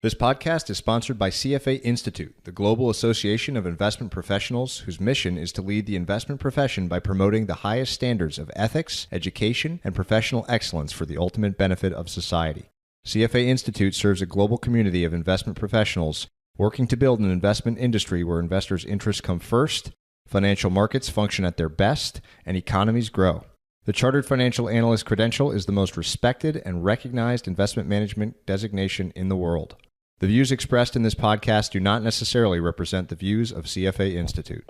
This podcast is sponsored by CFA Institute, the global association of investment professionals whose mission is to lead the investment profession by promoting the highest standards of ethics, education, and professional excellence for the ultimate benefit of society. CFA Institute serves a global community of investment professionals working to build an investment industry where investors' interests come first, financial markets function at their best, and economies grow. The Chartered Financial Analyst credential is the most respected and recognized investment management designation in the world. The views expressed in this podcast do not necessarily represent the views of CFA Institute.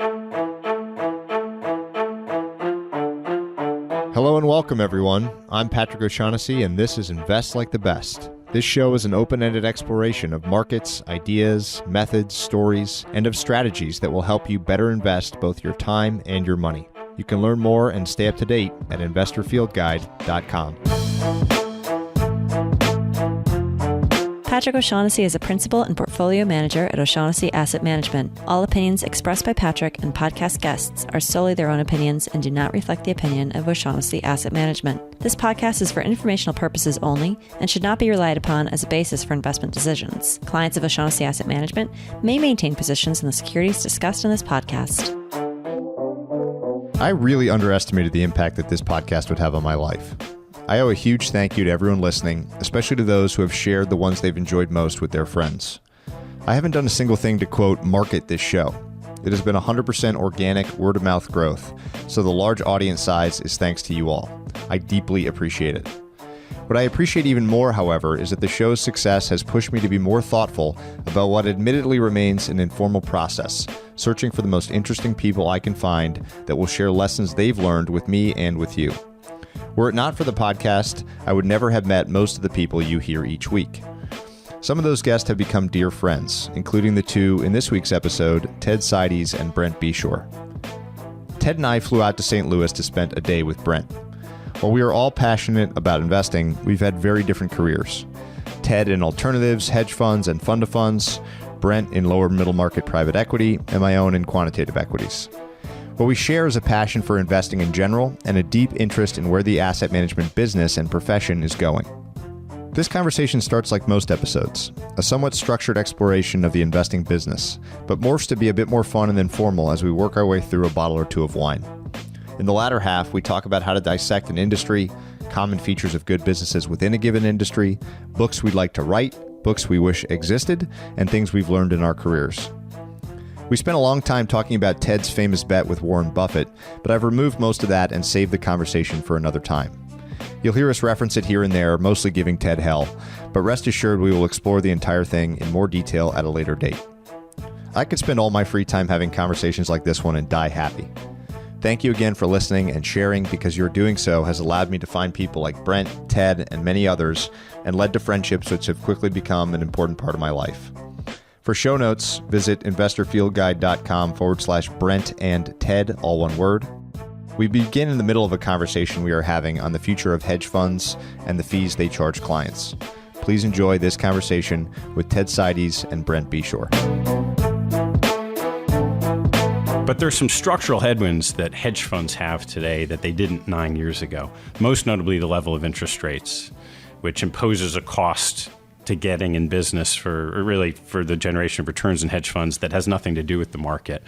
Hello and welcome, everyone. I'm Patrick O'Shaughnessy, and this is Invest Like the Best. This show is an open-ended exploration of markets, ideas, methods, stories, and of strategies that will help you better invest both your time and your money. You can learn more and stay up to date at investorfieldguide.com. Patrick O'Shaughnessy is a principal and portfolio manager at O'Shaughnessy Asset Management. All opinions expressed by Patrick and podcast guests are solely their own opinions and do not reflect the opinion of O'Shaughnessy Asset Management. This podcast is for informational purposes only and should not be relied upon as a basis for investment decisions. Clients of O'Shaughnessy Asset Management may maintain positions in the securities discussed in this podcast. I really underestimated the impact that this podcast would have on my life. I owe a huge thank you to everyone listening, especially to those who have shared the ones they've enjoyed most with their friends. I haven't done a single thing to, quote, market this show. It has been 100% organic word-of-mouth growth, so the large audience size is thanks to you all. I deeply appreciate it. What I appreciate even more, however, is that the show's success has pushed me to be more thoughtful about what admittedly remains an informal process, searching for the most interesting people I can find that will share lessons they've learned with me and with you. Were it not for the podcast, I would never have met most of the people you hear each week. Some of those guests have become dear friends, including the two in this week's episode, Ted Seides and Brent Beshore. Ted and I flew out to St. Louis to spend a day with Brent. While we are all passionate about investing, we've had very different careers. Ted in alternatives, hedge funds, and fund of funds, Brent in lower middle market private equity, and my own in quantitative equities. What we share is a passion for investing in general and a deep interest in where the asset management business and profession is going. This conversation starts like most episodes, a somewhat structured exploration of the investing business, but morphs to be a bit more fun and informal as we work our way through a bottle or two of wine. In the latter half, we talk about how to dissect an industry, common features of good businesses within a given industry, books we'd like to write, books we wish existed, and things we've learned in our careers. We spent a long time talking about Ted's famous bet with Warren Buffett, but I've removed most of that and saved the conversation for another time. You'll hear us reference it here and there, mostly giving Ted hell, but rest assured we will explore the entire thing in more detail at a later date. I could spend all my free time having conversations like this one and die happy. Thank you again for listening and sharing, because your doing so has allowed me to find people like Brent, Ted, and many others, and led to friendships which have quickly become an important part of my life. For show notes, visit investorfieldguide.com/Brent and Ted, all one word. We begin in the middle of a conversation we are having on the future of hedge funds and the fees they charge clients. Please enjoy this conversation with Ted Seides and Brent Beshore. But there's some structural headwinds that hedge funds have today that they didn't 9 years ago, most notably the level of interest rates, which imposes a cost to getting in business for the generation of returns in hedge funds that has nothing to do with the market.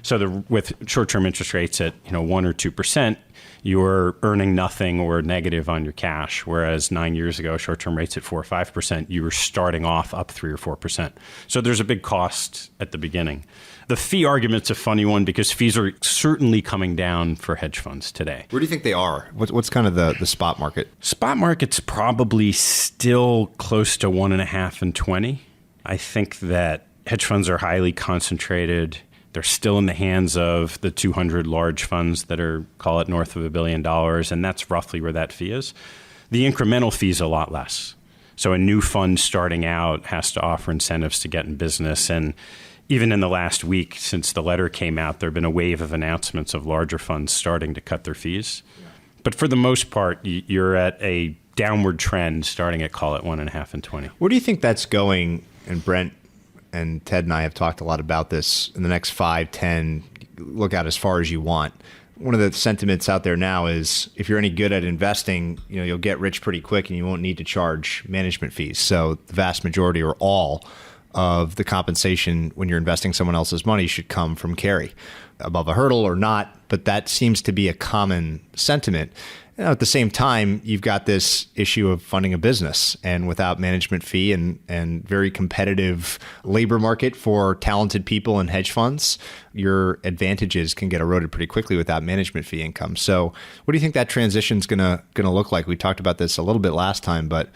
So with short-term interest rates at 1 or 2%, you're earning nothing or negative on your cash, whereas 9 years ago, short-term rates at 4 or 5%, you were starting off up 3 or 4%. So there's a big cost at the beginning. The fee argument's a funny one because fees are certainly coming down for hedge funds today. Where do you think they are? What's kind of the spot market? Spot market's probably still close to 1.5 and 20. I think that hedge funds are highly concentrated. They're still in the hands of the 200 large funds that are, call it, north of $1 billion, and that's roughly where that fee is. The incremental fee is a lot less. So a new fund starting out has to offer incentives to get in business, and even in the last week since the letter came out, there have been a wave of announcements of larger funds starting to cut their fees. Yeah. But for the most part, you're at a downward trend starting at, call it, 1.5 and 20. Where do you think that's going? And Brent and Ted and I have talked a lot about this in the next 5, 10, look out as far as you want. one of the sentiments out there now is if you're any good at investing, you'll get rich pretty quick and you won't need to charge management fees. So the vast majority or all of the compensation when you're investing someone else's money should come from carry, above a hurdle or not. But that seems to be a common sentiment. At the same time, you've got this issue of funding a business, and without management fee and very competitive labor market for talented people and hedge funds, your advantages can get eroded pretty quickly without management fee income. So what do you think that transition is gonna look like? We talked about this a little bit last time, but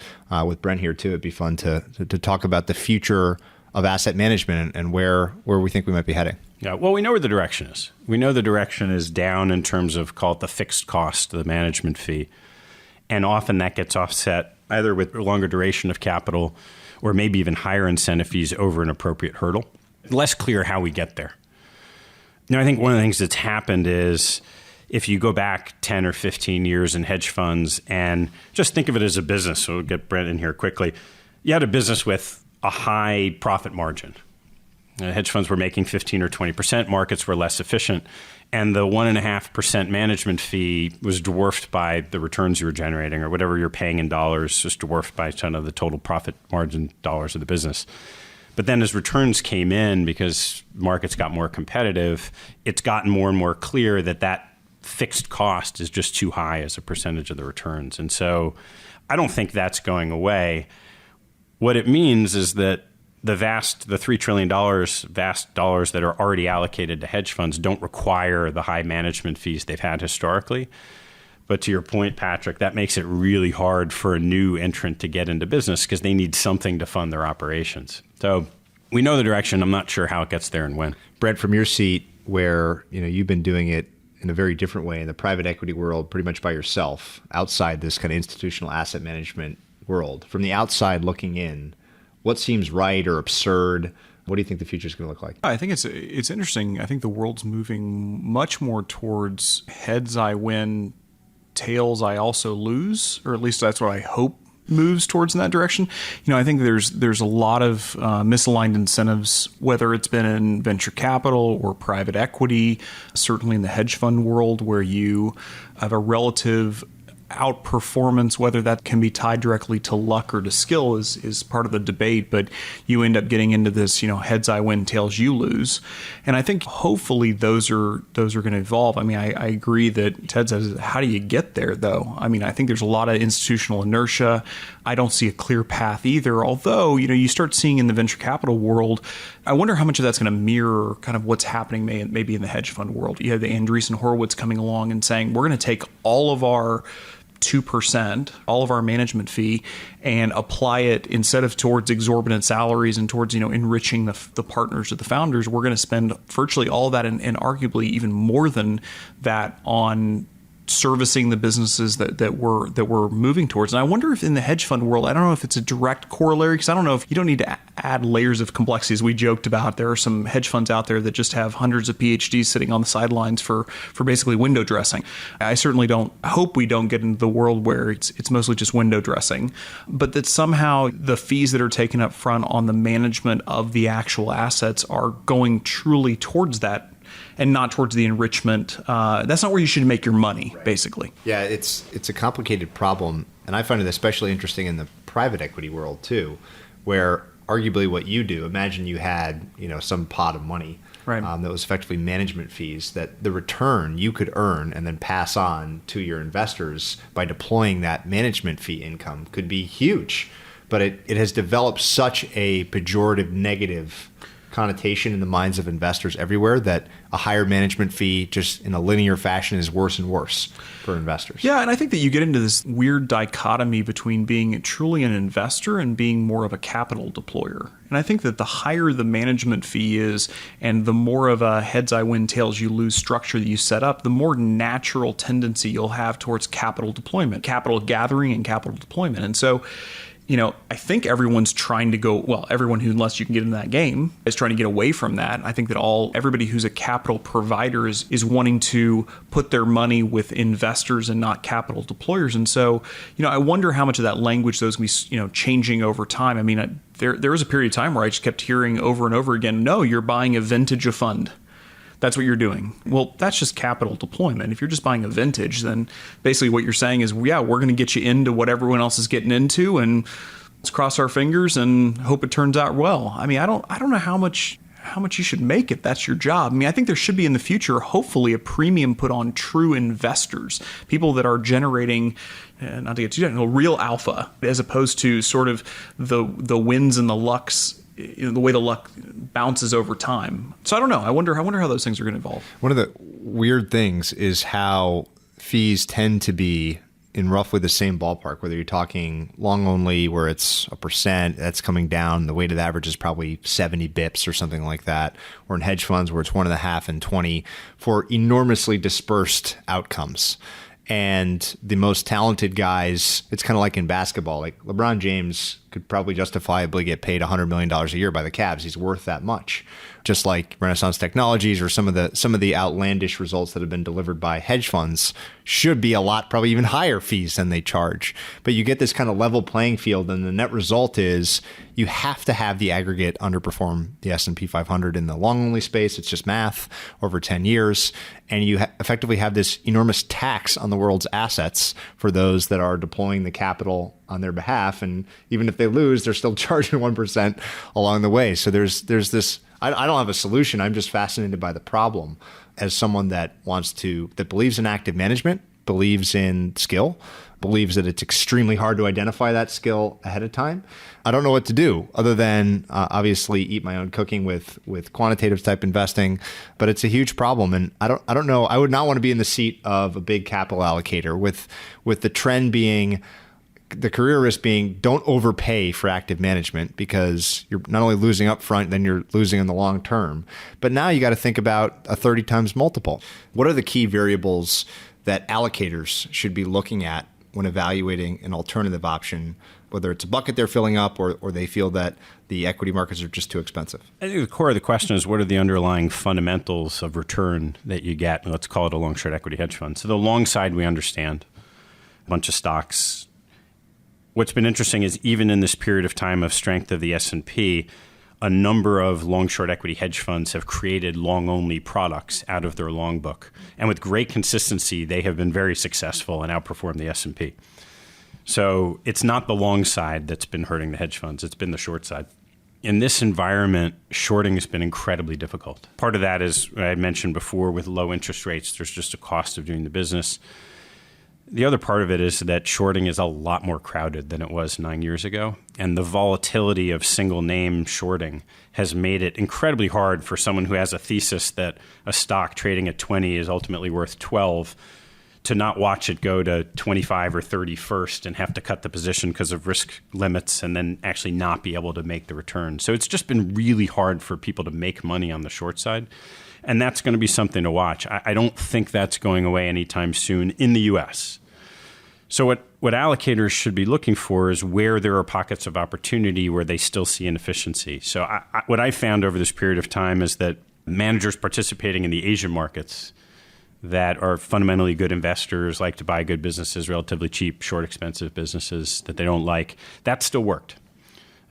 with Brent here too, it'd be fun to talk about the future of asset management and where we think we might be heading. Yeah, well, we know where the direction is. We know the direction is down in terms of, call it the fixed cost, the management fee. And often that gets offset either with longer duration of capital or maybe even higher incentive fees over an appropriate hurdle. Less clear how we get there. I think one of the things that's happened is if you go back 10 or 15 years in hedge funds and just think of it as a business, so we'll get Brent in here quickly. You had a business with a high profit margin. Hedge funds were making 15 or 20%. Markets were less efficient. And the 1.5% management fee was dwarfed by the returns you were generating, or whatever you're paying in dollars, just dwarfed by kind of the total profit margin dollars of the business. But then as returns came in, because markets got more competitive, it's gotten more and more clear that fixed cost is just too high as a percentage of the returns. And so I don't think that's going away. What it means is that the $3 trillion vast dollars that are already allocated to hedge funds don't require the high management fees they've had historically. But to your point, Patrick, that makes it really hard for a new entrant to get into business because they need something to fund their operations. So we know the direction. I'm not sure how it gets there and when. Brent, from your seat where you've been doing it in a very different way in the private equity world, pretty much by yourself, outside this kind of institutional asset management world, from the outside looking in, what seems right or absurd? What do you think the future is going to look like? I think it's interesting. I think the world's moving much more towards heads I win, tails I also lose, or at least that's what I hope moves towards in that direction. I think there's a lot of misaligned incentives, whether it's been in venture capital or private equity, certainly in the hedge fund world, where you have a relative outperformance, whether that can be tied directly to luck or to skill is part of the debate, but you end up getting into this, heads I win, tails you lose. And I think hopefully those are going to evolve. I mean, I agree that Ted says, how do you get there though? I mean, I think there's a lot of institutional inertia. I don't see a clear path either. Although, you start seeing in the venture capital world, I wonder how much of that's going to mirror kind of what's happening maybe in the hedge fund world. You have the Andreessen Horowitz coming along and saying, we're going to take all of our 2%, all of our management fee, and apply it instead of towards exorbitant salaries and towards, enriching the partners or the founders. We're going to spend virtually all that and arguably even more than that on servicing the businesses that we're moving towards. And I wonder if in the hedge fund world, I don't know if it's a direct corollary, because I don't know if you don't need to add layers of complexity. As we joked about, there are some hedge funds out there that just have hundreds of PhDs sitting on the sidelines for basically window dressing. I certainly hope we don't get into the world where it's mostly just window dressing, but that somehow the fees that are taken up front on the management of the actual assets are going truly towards that and not towards the enrichment. That's not where you should make your money, basically. Yeah, it's a complicated problem. And I find it especially interesting in the private equity world, too, where arguably what you do, imagine you had some pot of money right. That was effectively management fees, that the return you could earn and then pass on to your investors by deploying that management fee income could be huge. But it has developed such a pejorative, negative connotation in the minds of investors everywhere that a higher management fee just in a linear fashion is worse and worse for investors. Yeah, and I think that you get into this weird dichotomy between being truly an investor and being more of a capital deployer. And I think that the higher the management fee is and the more of a heads I win, tails you lose structure that you set up, the more natural tendency you'll have towards capital deployment, capital gathering and capital deployment. And so I think everyone's trying to everyone who, unless you can get into that game, is trying to get away from that. I think that everybody who's a capital provider is wanting to put their money with investors and not capital deployers. And so, I wonder how much of that language those can be, changing over time. I mean, there was a period of time where I just kept hearing over and over again, no, you're buying a vintage of fund. That's what you're doing. Well, that's just capital deployment. If you're just buying a vintage, then basically what you're saying is, yeah, we're going to get you into what everyone else is getting into, and let's cross our fingers and hope it turns out well. I mean, I don't know how much you should make if that's your job. I mean, I think there should be in the future, hopefully, a premium put on true investors, people that are generating, not to get too technical, real alpha, as opposed to sort of the wins and the lucks, the way the luck bounces over time. So I don't know. I wonder how those things are going to evolve. One of the weird things is how fees tend to be in roughly the same ballpark, whether you're talking long only where it's 1%, that's coming down. The weighted average is probably 70 bips or something like that, or in hedge funds where it's 1.5 and 20 for enormously dispersed outcomes. And the most talented guys, it's kind of like in basketball, like LeBron James could probably justifiably get paid $100 million a year by the Cavs. He's worth that much. Just like Renaissance Technologies or some of the outlandish results that have been delivered by hedge funds should be a lot, probably even higher fees than they charge. But you get this kind of level playing field, and the net result is you have to have the aggregate underperform the S&P 500 in the long-only space. It's just math over 10 years. And you effectively have this enormous tax on the world's assets for those that are deploying the capital on their behalf. And even if they lose, they're still charging 1% along the way. So there's this, I don't have a solution. I'm just fascinated by the problem as someone that believes in active management, believes in skill, believes that it's extremely hard to identify that skill ahead of time. I don't know what to do other than obviously eat my own cooking with quantitative type investing, but it's a huge problem. And I don't know. I would not want to be in the seat of a big capital allocator with the trend being, the career risk being, don't overpay for active management because you're not only losing up front, then you're losing in the long term. But now you got to think about a 30 times multiple. What are the key variables that allocators should be looking at when evaluating an alternative option, whether it's a bucket they're filling up or they feel that the equity markets are just too expensive? I think the core of the question is, what are the underlying fundamentals of return that you get? Let's call it a long-short equity hedge fund. So the long side, we understand. A bunch of stocks. What's been interesting is even in this period of time of strength of the S&P, a number of long-short equity hedge funds have created long-only products out of their long book. And with great consistency, they have been very successful and outperformed the S&P. So it's not the long side that's been hurting the hedge funds. It's been the short side. In this environment, shorting has been incredibly difficult. Part of that is, I had mentioned before, with low interest rates, there's just a cost of doing the business. The other part of it is that shorting is a lot more crowded than it was 9 years ago. And the volatility of single name shorting has made it incredibly hard for someone who has a thesis that a stock trading at 20 is ultimately worth 12 to not watch it go to 25 or 30 first and have to cut the position because of risk limits and then actually not be able to make the return. So it's just been really hard for people to make money on the short side. And that's going to be something to watch. I don't think that's going away anytime soon in the U.S. So what allocators should be looking for is where there are pockets of opportunity where they still see inefficiency. So what I found over this period of time is that managers participating in the Asian markets that are fundamentally good investors, like to buy good businesses, relatively cheap, short, expensive businesses that they don't like, that still worked.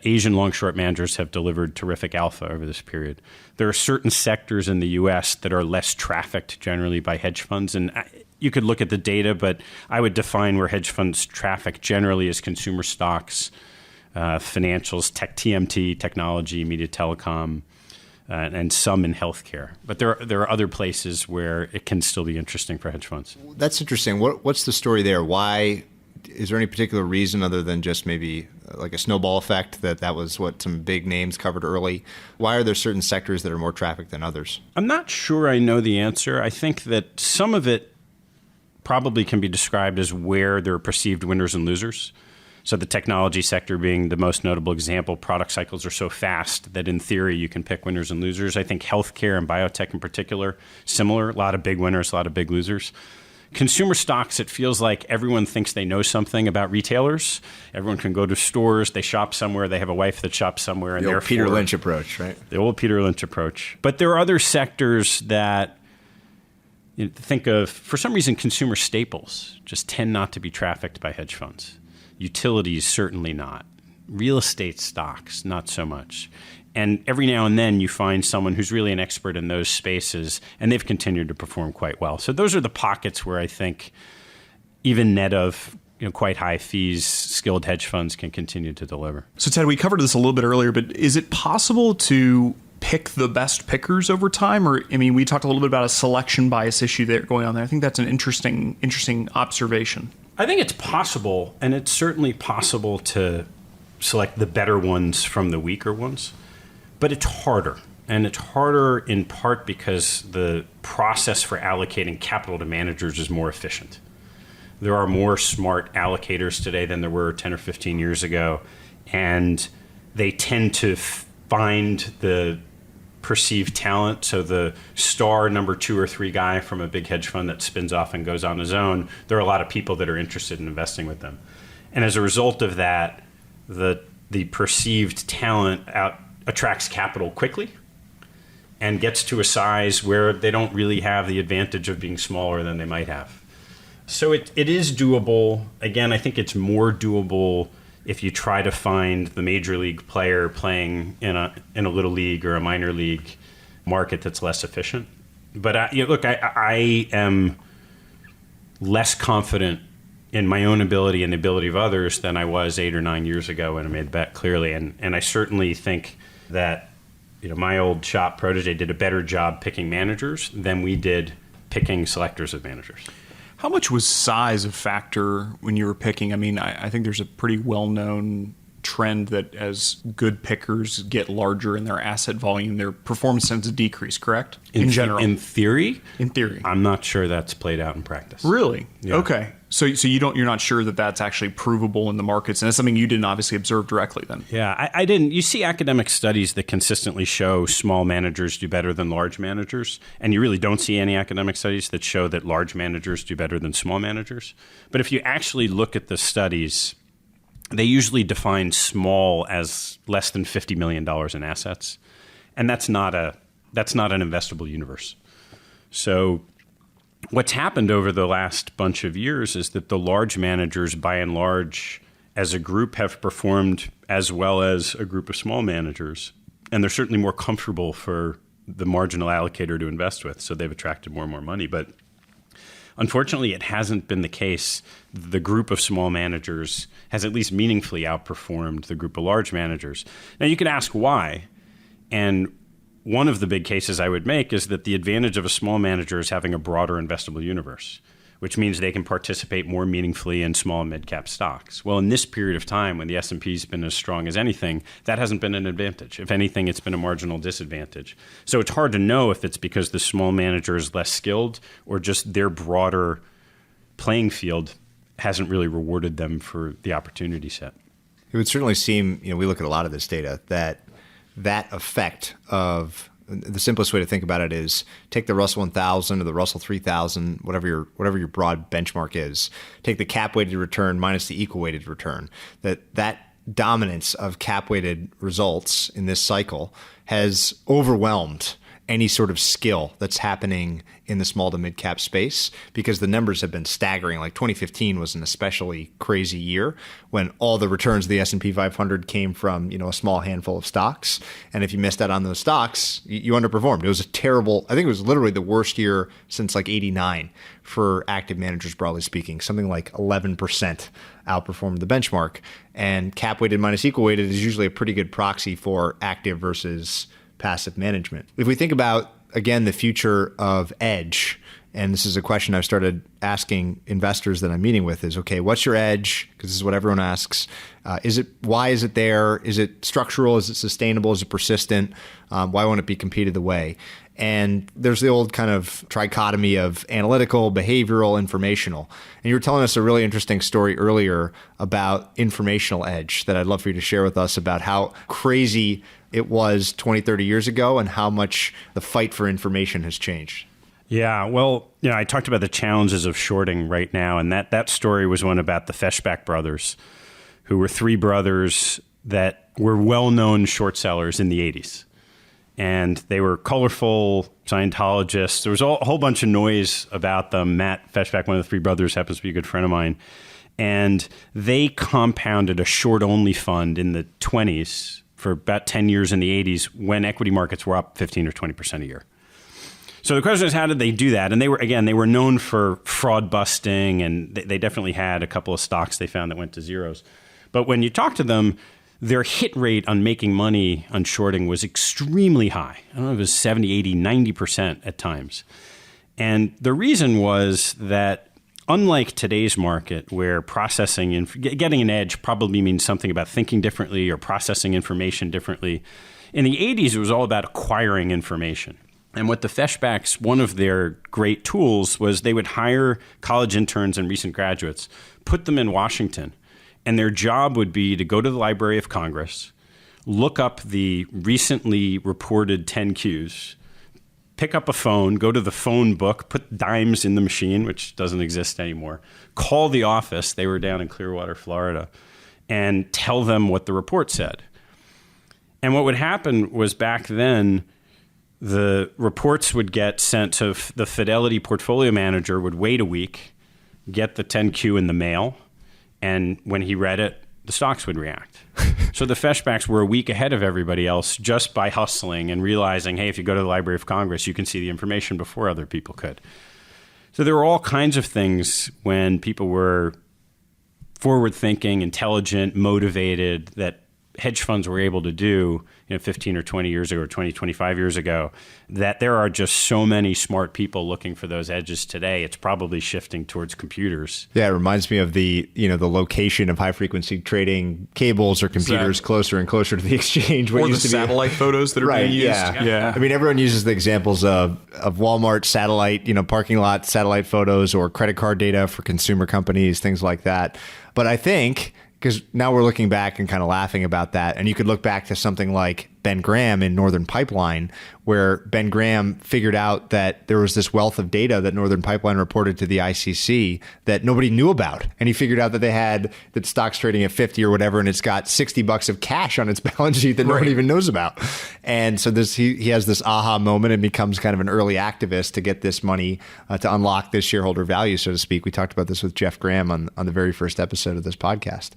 Asian long-short managers have delivered terrific alpha over this period. There are certain sectors in the U.S. that are less trafficked generally by hedge funds, and you could look at the data, but I would define where hedge funds traffic generally as consumer stocks, financials, TMT, technology, media, telecom, and some in healthcare. But there are other places where it can still be interesting for hedge funds. That's interesting. What's the story there? Why? Is there any particular reason other than just maybe like a snowball effect that was what some big names covered early? Why are there certain sectors that are more trafficked than others? I'm not sure I know the answer. I think that some of it probably can be described as where there are perceived winners and losers. So the technology sector being the most notable example, product cycles are so fast that in theory you can pick winners and losers. I think healthcare and biotech in particular, similar, a lot of big winners, a lot of big losers. Consumer stocks, it feels like everyone thinks they know something about retailers. Everyone can go to stores, they shop somewhere, they have a wife that shops somewhere. And the old Peter Lynch approach, right? The old Peter Lynch approach. But there are other sectors that you think of, for some reason, consumer staples just tend not to be trafficked by hedge funds. Utilities, certainly not. Real estate stocks, not so much. And every now and then you find someone who's really an expert in those spaces, and they've continued to perform quite well. So those are the pockets where I think, even net of quite high fees, skilled hedge funds can continue to deliver. So Ted, we covered this a little bit earlier, but is it possible to pick the best pickers over time? Or, we talked a little bit about a selection bias issue there going on there. I think that's an interesting observation. I think it's possible, and it's certainly possible to select the better ones from the weaker ones, but it's harder. And it's harder in part because the process for allocating capital to managers is more efficient. There are more smart allocators today than there were 10 or 15 years ago, and they tend to find the perceived talent. So the star number 2 or 3 guy from a big hedge fund that spins off and goes on his own, there are a lot of people that are interested in investing with them. And as a result of that, the perceived talent attracts capital quickly and gets to a size where they don't really have the advantage of being smaller than they might have. So it is doable. Again, I think it's more doable if you try to find the major league player playing in a little league or a minor league market that's less efficient. But I am less confident in my own ability and the ability of others than I was 8 or 9 years ago when I made the bet clearly. And I certainly think that my old shop protege did a better job picking managers than we did picking selectors of managers. How much was size a factor when you were picking? I think there's a pretty well-known trend that as good pickers get larger in their asset volume, their performance tends to decrease, correct? In general. In theory? In theory. I'm not sure that's played out in practice. Really? Yeah. Okay. So you're not sure that that's actually provable in the markets, and that's something you didn't obviously observe directly then. Yeah, I didn't. You see academic studies that consistently show small managers do better than large managers, and you really don't see any academic studies that show that large managers do better than small managers. But if you actually look at the studies, they usually define small as less than $50 million in assets, and that's not an investable universe. So what's happened over the last bunch of years is that the large managers, by and large, as a group, have performed as well as a group of small managers. And they're certainly more comfortable for the marginal allocator to invest with, so they've attracted more and more money. But unfortunately, it hasn't been the case. The group of small managers has at least meaningfully outperformed the group of large managers. Now, you could ask why. And one of the big cases I would make is that the advantage of a small manager is having a broader investable universe, which means they can participate more meaningfully in small and mid-cap stocks. Well, in this period of time, when the S&P's been as strong as anything, that hasn't been an advantage. If anything, it's been a marginal disadvantage. So it's hard to know if it's because the small manager is less skilled or just their broader playing field hasn't really rewarded them for the opportunity set. It would certainly seem, we look at a lot of this data, that effect of the simplest way to think about it is take the Russell 1000 or the Russell 3000, whatever your broad benchmark is, take the cap weighted return minus the equal weighted return. That dominance of cap weighted results in this cycle has overwhelmed any sort of skill that's happening in the small to mid cap space because the numbers have been staggering. Like 2015 was an especially crazy year when all the returns of the S&P 500 came from, a small handful of stocks. And if you missed out on those stocks, you underperformed. It was a terrible, I think it was literally the worst year since like 89 for active managers, broadly speaking. Something like 11% outperformed the benchmark. And cap weighted minus equal weighted is usually a pretty good proxy for active versus passive management. If we think about, again, the future of edge, and this is a question I've started asking investors that I'm meeting with is, okay, what's your edge? Because this is what everyone asks. Why is it there? Is it structural? Is it sustainable? Is it persistent? Why won't it be competed away? And there's the old kind of trichotomy of analytical, behavioral, informational. And you were telling us a really interesting story earlier about informational edge that I'd love for you to share with us about how crazy it was 20, 30 years ago and how much the fight for information has changed. Yeah, well, I talked about the challenges of shorting right now, and that story was one about the Feshbach brothers, who were 3 brothers that were well-known short sellers in the 80s. And they were colorful Scientologists. There was a whole bunch of noise about them. Matt Feshbach, one of the 3 brothers, happens to be a good friend of mine. And they compounded a short-only fund in the 20s for about 10 years in the 80s when equity markets were up 15 or 20% a year. So the question is, how did they do that? And they were known for fraud busting, and they definitely had a couple of stocks they found that went to zeros. But when you talk to them, their hit rate on making money on shorting was extremely high. I don't know if it was 70, 80, 90% at times. And the reason was that unlike today's market, where processing and getting an edge probably means something about thinking differently or processing information differently, in the 80s, it was all about acquiring information. And what the Feshbacks, one of their great tools was they would hire college interns and recent graduates, put them in Washington, and their job would be to go to the Library of Congress, look up the recently reported 10Qs, pick up a phone, go to the phone book, put dimes in the machine, which doesn't exist anymore, call the office, they were down in Clearwater, Florida, and tell them what the report said. And what would happen was back then, the reports would get sent to the Fidelity portfolio manager, would wait a week, get the 10Q in the mail, and when he read it, the stocks would react. So the Feshbacks were a week ahead of everybody else just by hustling and realizing, hey, if you go to the Library of Congress, you can see the information before other people could. So there were all kinds of things when people were forward-thinking, intelligent, motivated, that hedge funds were able to do 15 or 20 years ago or 20, 25 years ago, that there are just so many smart people looking for those edges today. It's probably shifting towards computers. Yeah, it reminds me of the location of high frequency trading cables or computers closer and closer to the exchange. Or the satellite photos that are being used. Yeah. I mean, everyone uses the examples of Walmart satellite, parking lot satellite photos, or credit card data for consumer companies, things like that. But I think, because now we're looking back and kind of laughing about that. And you could look back to something like Ben Graham in Northern Pipeline, where Ben Graham figured out that there was this wealth of data that Northern Pipeline reported to the ICC that nobody knew about. And he figured out that they had that stock's trading at 50 or whatever, and it's got $60 of cash on its balance sheet that nobody even knows about. And so he has this aha moment and becomes kind of an early activist to get this money to unlock this shareholder value, so to speak. We talked about this with Jeff Graham on the very first episode of this podcast.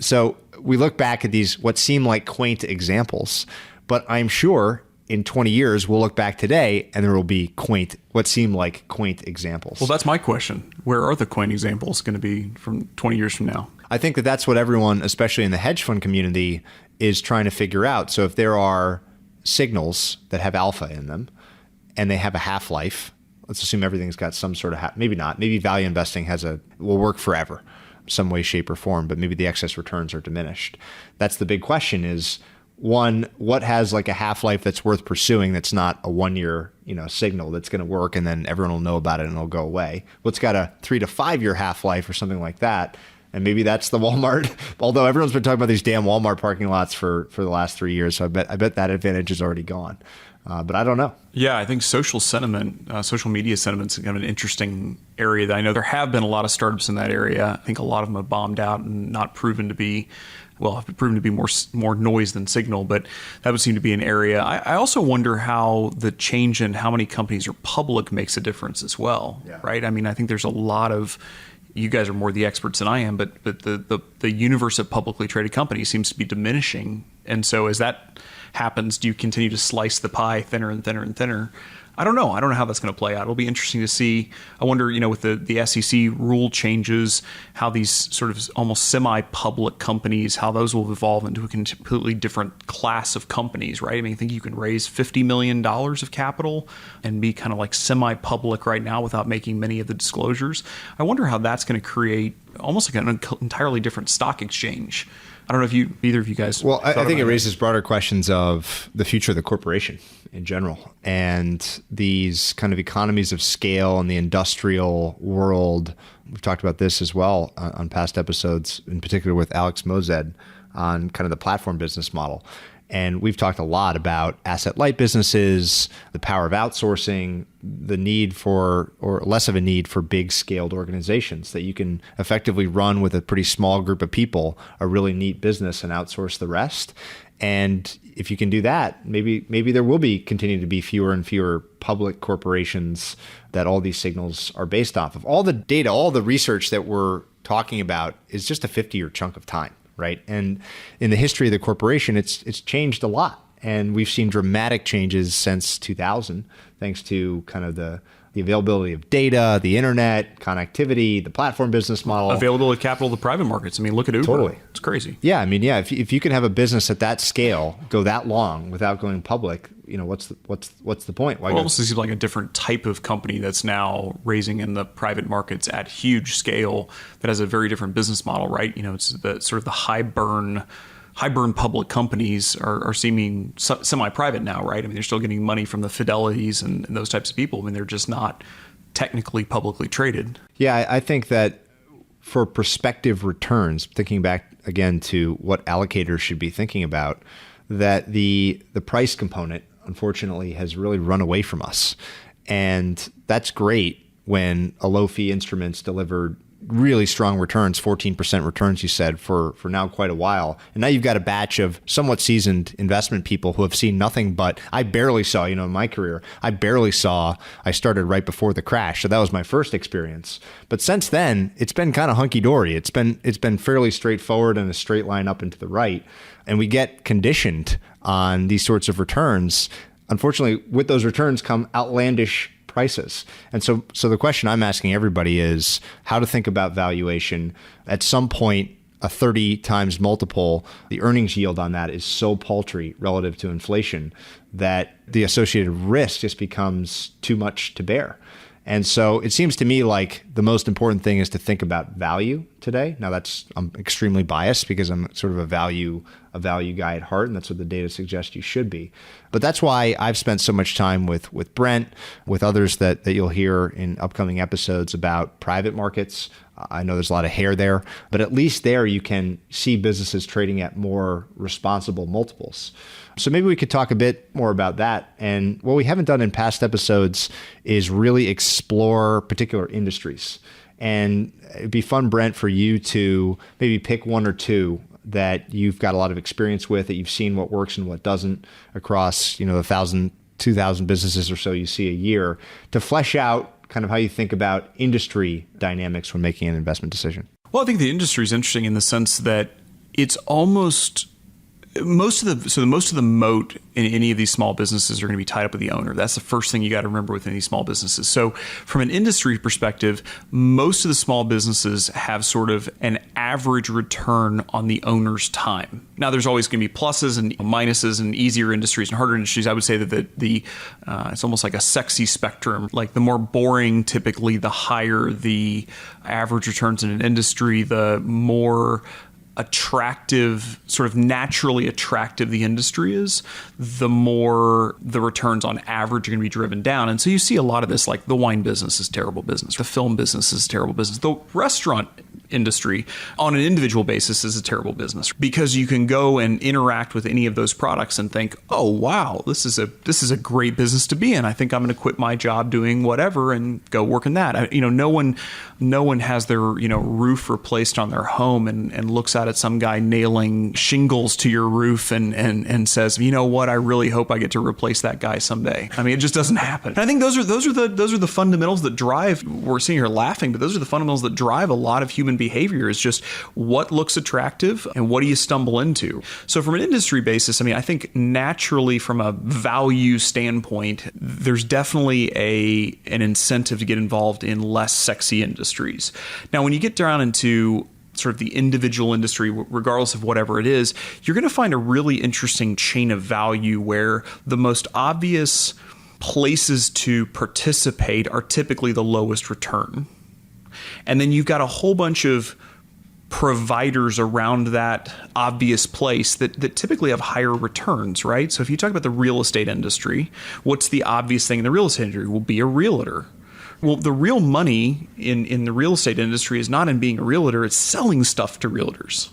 So we look back at these, what seem like quaint examples, but I'm sure in 20 years, we'll look back today and there will be what seem like quaint examples. Well, that's my question. Where are the quaint examples going to be from 20 years from now? I think that that's what everyone, especially in the hedge fund community, is trying to figure out. So if there are signals that have alpha in them and they have a half-life, let's assume everything's got some sort of, maybe not, maybe value investing will work forever, some way, shape, or form, but maybe the excess returns are diminished. That's the big question is, one, what has like a half-life that's worth pursuing that's not a 1-year signal that's going to work and then everyone will know about it and it'll go away? What's got a 3 to 5 year half-life or something like that? And maybe that's the Walmart, although everyone's been talking about these damn Walmart parking lots for the last 3 years. So I bet that advantage is already gone. But I don't know. Yeah, I think social media sentiment is kind of an interesting area that I know there have been a lot of startups in that area. I think a lot of them have bombed out and not proven to be, have proven to be more noise than signal, but that would seem to be an area. I also wonder how the change in how many companies are public makes a difference as well, right? I mean, I think there's a lot of, you guys are more the experts than I am, but the universe of publicly traded companies seems to be diminishing. And so as that happens, do you continue to slice the pie thinner and thinner and thinner? I don't know. I don't know how that's going to play out. It'll be interesting to see. I wonder, with the SEC rule changes, how these sort of almost semi-public companies, how those will evolve into a completely different class of companies, right? I mean, I think you can raise $50 million of capital and be kind of like semi-public right now without making many of the disclosures. I wonder how that's going to create almost like an entirely different stock exchange. I don't know if either of you guys. Well, I think it raises broader questions of the future of the corporation in general, and these kind of economies of scale in the industrial world. We've talked about this as well on past episodes, in particular with Alex Mozed on kind of the platform business model. And we've talked a lot about asset-light businesses, the power of outsourcing, the need for, or less of a need for, big-scaled organizations that you can effectively run with a pretty small group of people, a really neat business, and outsource the rest. And if you can do that, maybe there will continue to be fewer and fewer public corporations that all these signals are based off of. All the data, all the research that we're talking about is just a 50-year chunk of time. right? And in the history of the corporation, it's changed a lot. And we've seen dramatic changes since 2000, thanks to kind of the availability of data, the internet, connectivity, the platform business model. Availability of capital to the private markets. I mean, look at Uber. Totally. It's crazy. Yeah, I mean, yeah, if you can have a business at that scale go that long without going public, what's the point? Why It almost seems like a different type of company that's now raising in the private markets at huge scale that has a very different business model, right? It's the sort of the high burn public companies are seeming semi-private now, right? I mean, they're still getting money from the Fidelities and those types of people. I mean, they're just not technically publicly traded. Yeah, I think that for prospective returns, thinking back again to what allocators should be thinking about, that the price component, unfortunately, has really run away from us. And that's great when a low fee instrument's delivered really strong returns, 14% returns, you said, for now quite a while. And now you've got a batch of somewhat seasoned investment people who have seen nothing but, I barely saw, in my career, I started right before the crash. So that was my first experience. But since then, it's been kind of hunky-dory. It's been fairly straightforward and a straight line up and to the right. And we get conditioned on these sorts of returns. Unfortunately, with those returns come outlandish prices. And so the question I'm asking everybody is how to think about valuation. At some point, a 30 times multiple, the earnings yield on that is so paltry relative to inflation that the associated risk just becomes too much to bear. And so it seems to me like the most important thing is to think about value today. Now I'm extremely biased because I'm sort of a value guy at heart, and that's what the data suggests you should be. But that's why I've spent so much time with Brent, with others that you'll hear in upcoming episodes about private markets. I know there's a lot of hair there, but at least there you can see businesses trading at more responsible multiples. So maybe we could talk a bit more about that. And what we haven't done in past episodes is really explore particular industries. And it'd be fun, Brent, for you to maybe pick one or two that you've got a lot of experience with, that you've seen what works and what doesn't across, the 1,000, 2,000 businesses or so you see a year, to flesh out kind of how you think about industry dynamics when making an investment decision. Well, I think the industry is interesting in the sense that it's almost most of the moat in any of these small businesses are going to be tied up with the owner. That's the first thing you got to remember with any small businesses. So from an industry perspective, most of the small businesses have sort of an average return on the owner's time. Now, there's always going to be pluses and minuses and easier industries and harder industries. I would say that it's almost like a sexy spectrum. Like the more boring, typically, the higher the average returns in an industry, the more attractive, sort of naturally attractive the industry is, the more the returns on average are going to be driven down. And so you see a lot of this, like the wine business is terrible business. The film business is terrible business. The restaurant industry on an individual basis is a terrible business because you can go and interact with any of those products and think, oh, wow, this is a great business to be in. I think I'm going to quit my job doing whatever and go work in that. No one has their, roof replaced on their home and looks out at some guy nailing shingles to your roof and says, you know what, I really hope I get to replace that guy someday. I mean, it just doesn't happen. And I think those are the fundamentals that drive, we're sitting here laughing, but those are the fundamentals that drive a lot of human behavior, is just what looks attractive and what do you stumble into. So from an industry basis, I mean, I think naturally from a value standpoint, there's definitely an incentive to get involved in less sexy industries. Now, when you get down into sort of the individual industry, regardless of whatever it is, you're going to find a really interesting chain of value where the most obvious places to participate are typically the lowest return. And then you've got a whole bunch of providers around that obvious place that typically have higher returns, right? So if you talk about the real estate industry, what's the obvious thing in the real estate industry? Will be a realtor. Well, the real money in the real estate industry is not in being a realtor, it's selling stuff to realtors.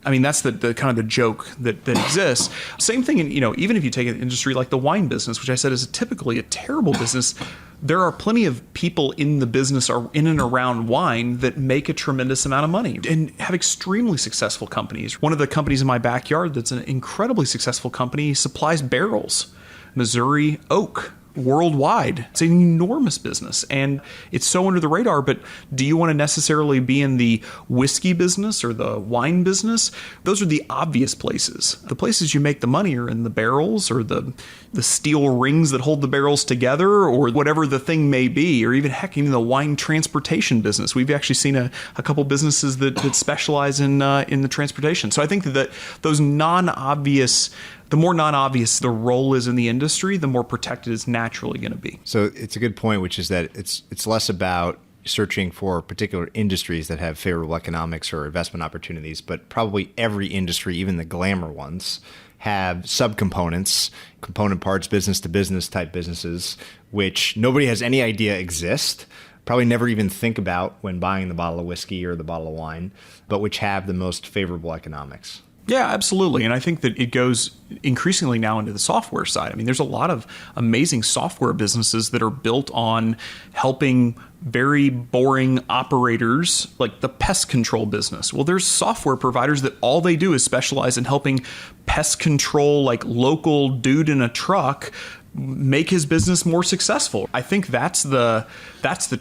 I mean, that's the kind of the joke that exists. Same thing in, even if you take an industry like the wine business, which I said is typically a terrible business, there are plenty of people in the business or in and around wine that make a tremendous amount of money and have extremely successful companies. One of the companies in my backyard that's an incredibly successful company supplies barrels, Missouri oak. worldwide. It's an enormous business, and it's so under the radar. But do you want to necessarily be in the whiskey business or the wine business? Those are the obvious places. The places you make the money are in the barrels or the steel rings that hold the barrels together, or whatever the thing may be, or even the wine transportation business. We've actually seen a couple businesses that specialize in the transportation. So I think that those non-obvious, the more non-obvious the role is in the industry, the more protected it's naturally going to be. So it's a good point, which is that it's less about searching for particular industries that have favorable economics or investment opportunities, but probably every industry, even the glamour ones, have subcomponents, component parts, business to business type businesses, which nobody has any idea exist, probably never even think about when buying the bottle of whiskey or the bottle of wine, but which have the most favorable economics. Yeah, absolutely. And I think that it goes increasingly now into the software side. I mean, there's a lot of amazing software businesses that are built on helping very boring operators, like the pest control business. Well, there's software providers that all they do is specialize in helping pest control, like local dude in a truck, make his business more successful. I think that's the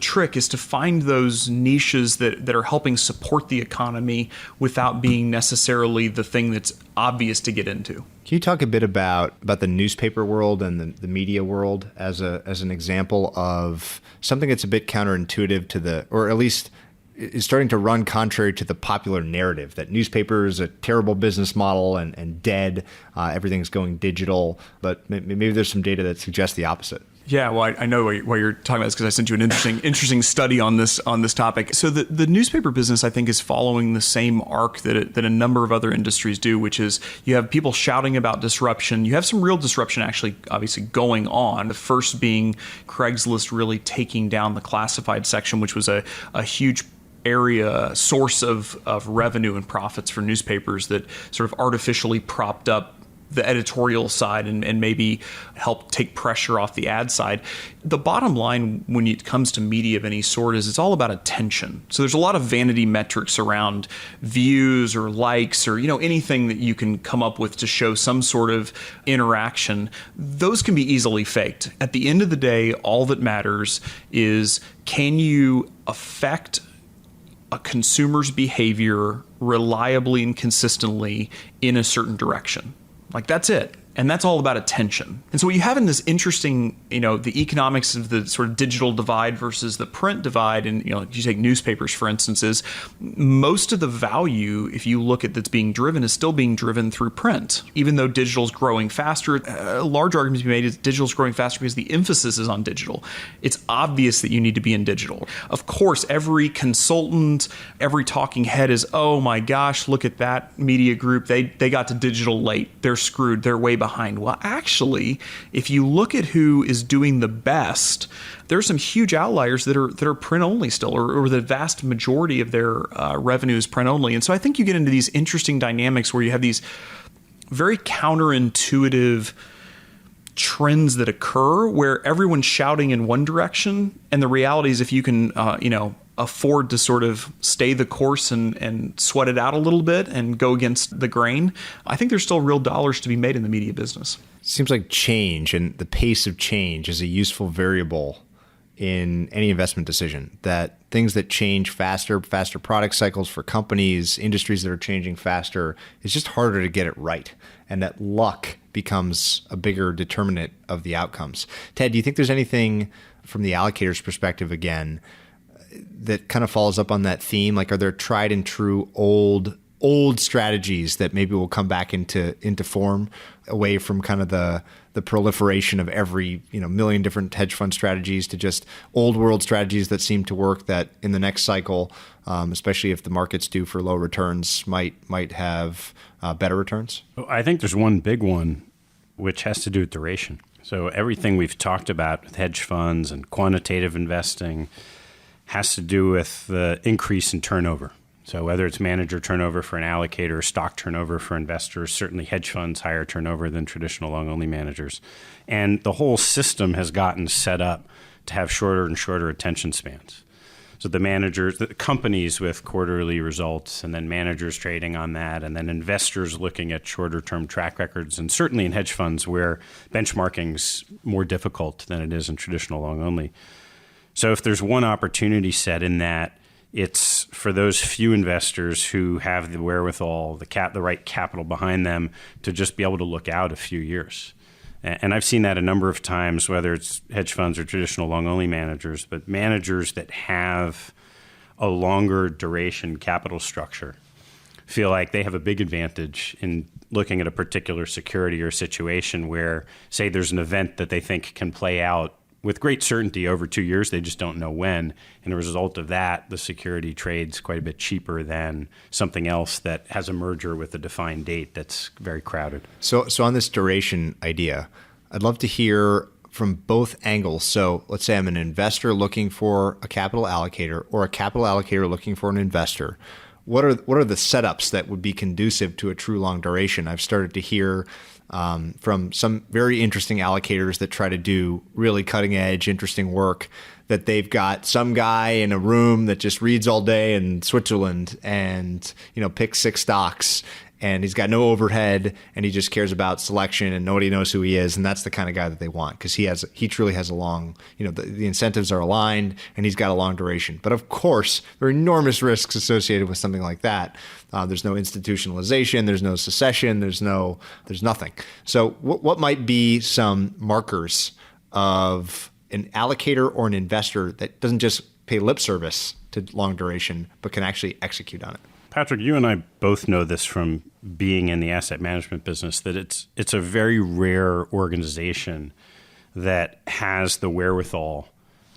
trick, is to find those niches that are helping support the economy without being necessarily the thing that's obvious to get into. Can you talk a bit about the newspaper world and the media world as an example of something that's a bit counterintuitive to or at least is starting to run contrary to the popular narrative that newspaper is a terrible business model and dead, everything's going digital, but maybe there's some data that suggests the opposite. Yeah, well, I know why you're talking about this, because I sent you an interesting study on this topic. So the newspaper business, I think, is following the same arc that a number of other industries do, which is you have people shouting about disruption. You have some real disruption actually, obviously, going on. The first being Craigslist really taking down the classified section, which was a huge source of revenue and profits for newspapers that sort of artificially propped up the editorial side and maybe help take pressure off the ad side. The bottom line when it comes to media of any sort is it's all about attention. So there's a lot of vanity metrics around views or likes or anything that you can come up with to show some sort of interaction. Those can be easily faked. At the end of the day, all that matters is, can you affect a consumer's behavior reliably and consistently in a certain direction? Like, that's it. And that's all about attention. And so what you have in this interesting, the economics of the sort of digital divide versus the print divide, and, you take newspapers, for instance, is most of the value, if you look at that's being driven, is still being driven through print. Even though digital's growing faster, a large argument to be made is digital's growing faster because the emphasis is on digital. It's obvious that you need to be in digital. Of course, every consultant, every talking head is, oh my gosh, look at that media group. They got to digital late. They're screwed. They're way behind. Well, actually, if you look at who is doing the best, there are some huge outliers that are print only still, or the vast majority of their revenue is print only. And so I think you get into these interesting dynamics where you have these very counterintuitive trends that occur where everyone's shouting in one direction, and the reality is, if you can afford to sort of stay the course and sweat it out a little bit and go against the grain, I think there's still real dollars to be made in the media business. It seems like change and the pace of change is a useful variable in any investment decision, that things that change faster product cycles for companies, industries that are changing faster, it's just harder to get it right. And that luck becomes a bigger determinant of the outcomes. Ted, do you think there's anything from the allocator's perspective, again, that kind of follows up on that theme? Like, are there tried and true old strategies that maybe will come back into form, away from kind of the proliferation of every million different hedge fund strategies to just old world strategies that seem to work, that in the next cycle, especially if the market's due for low returns, might have better returns? I think there's one big one, which has to do with duration. So everything we've talked about with hedge funds and quantitative investing has to do with the increase in turnover. So whether it's manager turnover for an allocator, stock turnover for investors, certainly hedge funds higher turnover than traditional long-only managers. And the whole system has gotten set up to have shorter and shorter attention spans. So the managers, the companies with quarterly results, and then managers trading on that, and then investors looking at shorter term track records, and certainly in hedge funds where benchmarking's more difficult than it is in traditional long only. So if there's one opportunity set in that, it's for those few investors who have the wherewithal, the right capital behind them to just be able to look out a few years. And I've seen that a number of times, whether it's hedge funds or traditional long-only managers, but managers that have a longer duration capital structure feel like they have a big advantage in looking at a particular security or situation where, say, there's an event that they think can play out with great certainty over 2 years. They just don't know when. And as a result of that, the security trades quite a bit cheaper than something else that has a merger with a defined date that's very crowded. So on this duration idea, I'd love to hear from both angles. So let's say I'm an investor looking for a capital allocator or a capital allocator looking for an investor. What are the setups that would be conducive to a true long duration? I've started to hear from some very interesting allocators that try to do really cutting edge, interesting work, that they've got some guy in a room that just reads all day in Switzerland and, picks 6 stocks, and he's got no overhead and he just cares about selection and nobody knows who he is. And that's the kind of guy that they want because he truly has a long, the incentives are aligned and he's got a long duration. But of course, there are enormous risks associated with something like that. There's no institutionalization, there's no secession, there's nothing. So what might be some markers of an allocator or an investor that doesn't just pay lip service to long duration, but can actually execute on it? Patrick, you and I both know this from being in the asset management business, that it's a very rare organization that has the wherewithal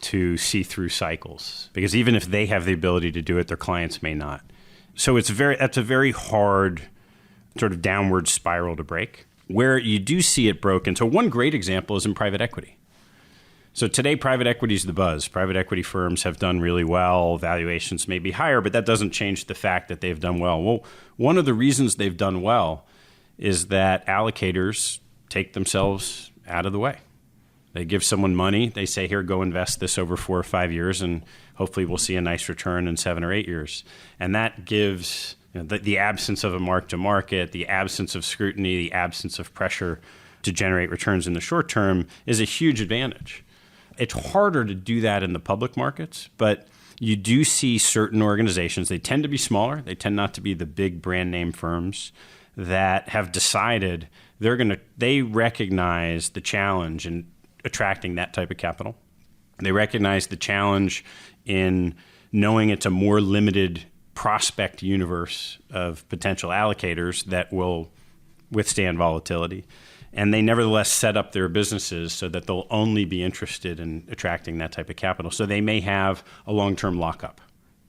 to see through cycles. Because even if they have the ability to do it, their clients may not. So that's a very hard sort of downward spiral to break. Where you do see it broken, so one great example is in private equity. So today, private equity is the buzz. Private equity firms have done really well. Valuations may be higher, but that doesn't change the fact that they've done well. Well, one of the reasons they've done well is that allocators take themselves out of the way. They give someone money. They say, here, go invest this over 4 or 5 years, and hopefully we'll see a nice return in 7 or 8 years. And that gives the absence of a mark-to-market, the absence of scrutiny, the absence of pressure to generate returns in the short term is a huge advantage. It's harder to do that in the public markets, but you do see certain organizations, they tend to be smaller, they tend not to be the big brand name firms, that have decided they recognize the challenge in attracting that type of capital. They recognize the challenge in knowing it's a more limited prospect universe of potential allocators that will withstand volatility. And they nevertheless set up their businesses so that they'll only be interested in attracting that type of capital. So they may have a long-term lockup.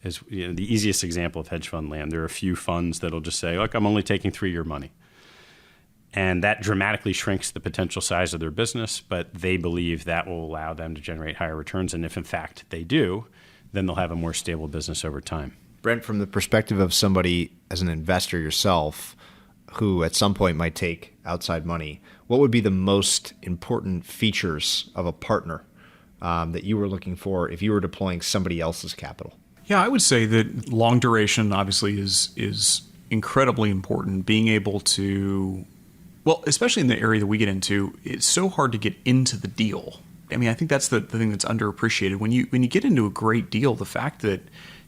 As the easiest example of hedge fund land, there are a few funds that'll just say, look, I'm only taking 3-year money. And that dramatically shrinks the potential size of their business, but they believe that will allow them to generate higher returns. And if in fact they do, then they'll have a more stable business over time. Brent, from the perspective of somebody as an investor yourself, who at some point might take outside money, what would be the most important features of a partner that you were looking for if you were deploying somebody else's capital? Yeah, I would say that long duration obviously is incredibly important. Being able to, well, especially in the area that we get into, it's so hard to get into the deal. I mean, I think that's the thing that's underappreciated. When you get into a great deal, the fact that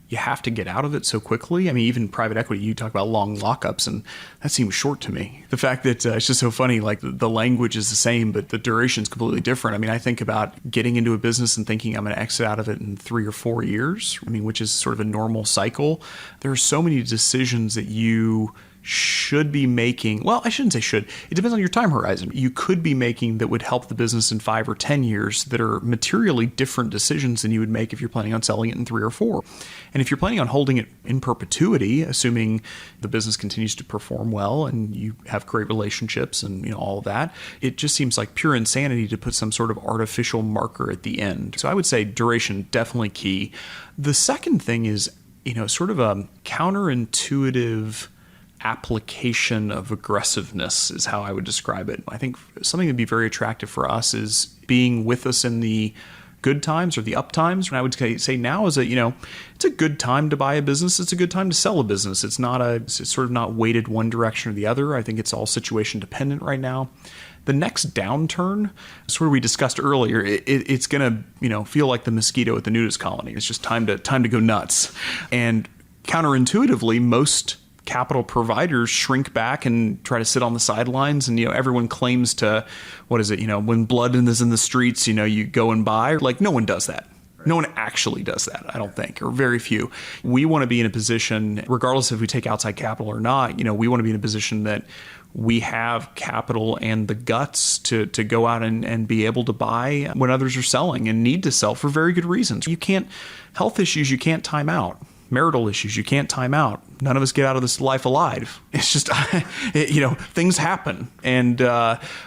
you have to get out of it so quickly. I mean, even private equity, you talk about long lockups, and that seems short to me. The fact that it's just so funny, like the language is the same, but the duration is completely different. I mean, I think about getting into a business and thinking I'm going to exit out of it in 3 or 4 years, I mean, which is sort of a normal cycle. There are so many decisions that you should be making. Well, I shouldn't say should. It depends on your time horizon. You could be making that would help the business in 5 or 10 years that are materially different decisions than you would make if you're planning on selling it in 3 or 4. And if you're planning on holding it in perpetuity, assuming the business continues to perform well and you have great relationships and all of that, it just seems like pure insanity to put some sort of artificial marker at the end. So I would say duration, definitely key. The second thing is, sort of a counterintuitive application of aggressiveness is how I would describe it. I think something that'd be very attractive for us is being with us in the good times or the up times. And I would say now is it's a good time to buy a business. It's a good time to sell a business. It's sort of not weighted one direction or the other. I think it's all situation dependent right now. The next downturn, sort of we discussed earlier, it's going to feel like the mosquito at the nudist colony. It's just time to go nuts. And counterintuitively, most capital providers shrink back and try to sit on the sidelines. And, everyone claims to, when blood is in the streets, you go and buy. Like, no one does that. No one actually does that, I don't think, or very few. We want to be in a position, regardless if we take outside capital or not, we want to be in a position that we have capital and the guts to go out and be able to buy when others are selling and need to sell for very good reasons. Health issues, you can't time out. Marital issues, you can't time out. None of us get out of this life alive. It's just, things happen. And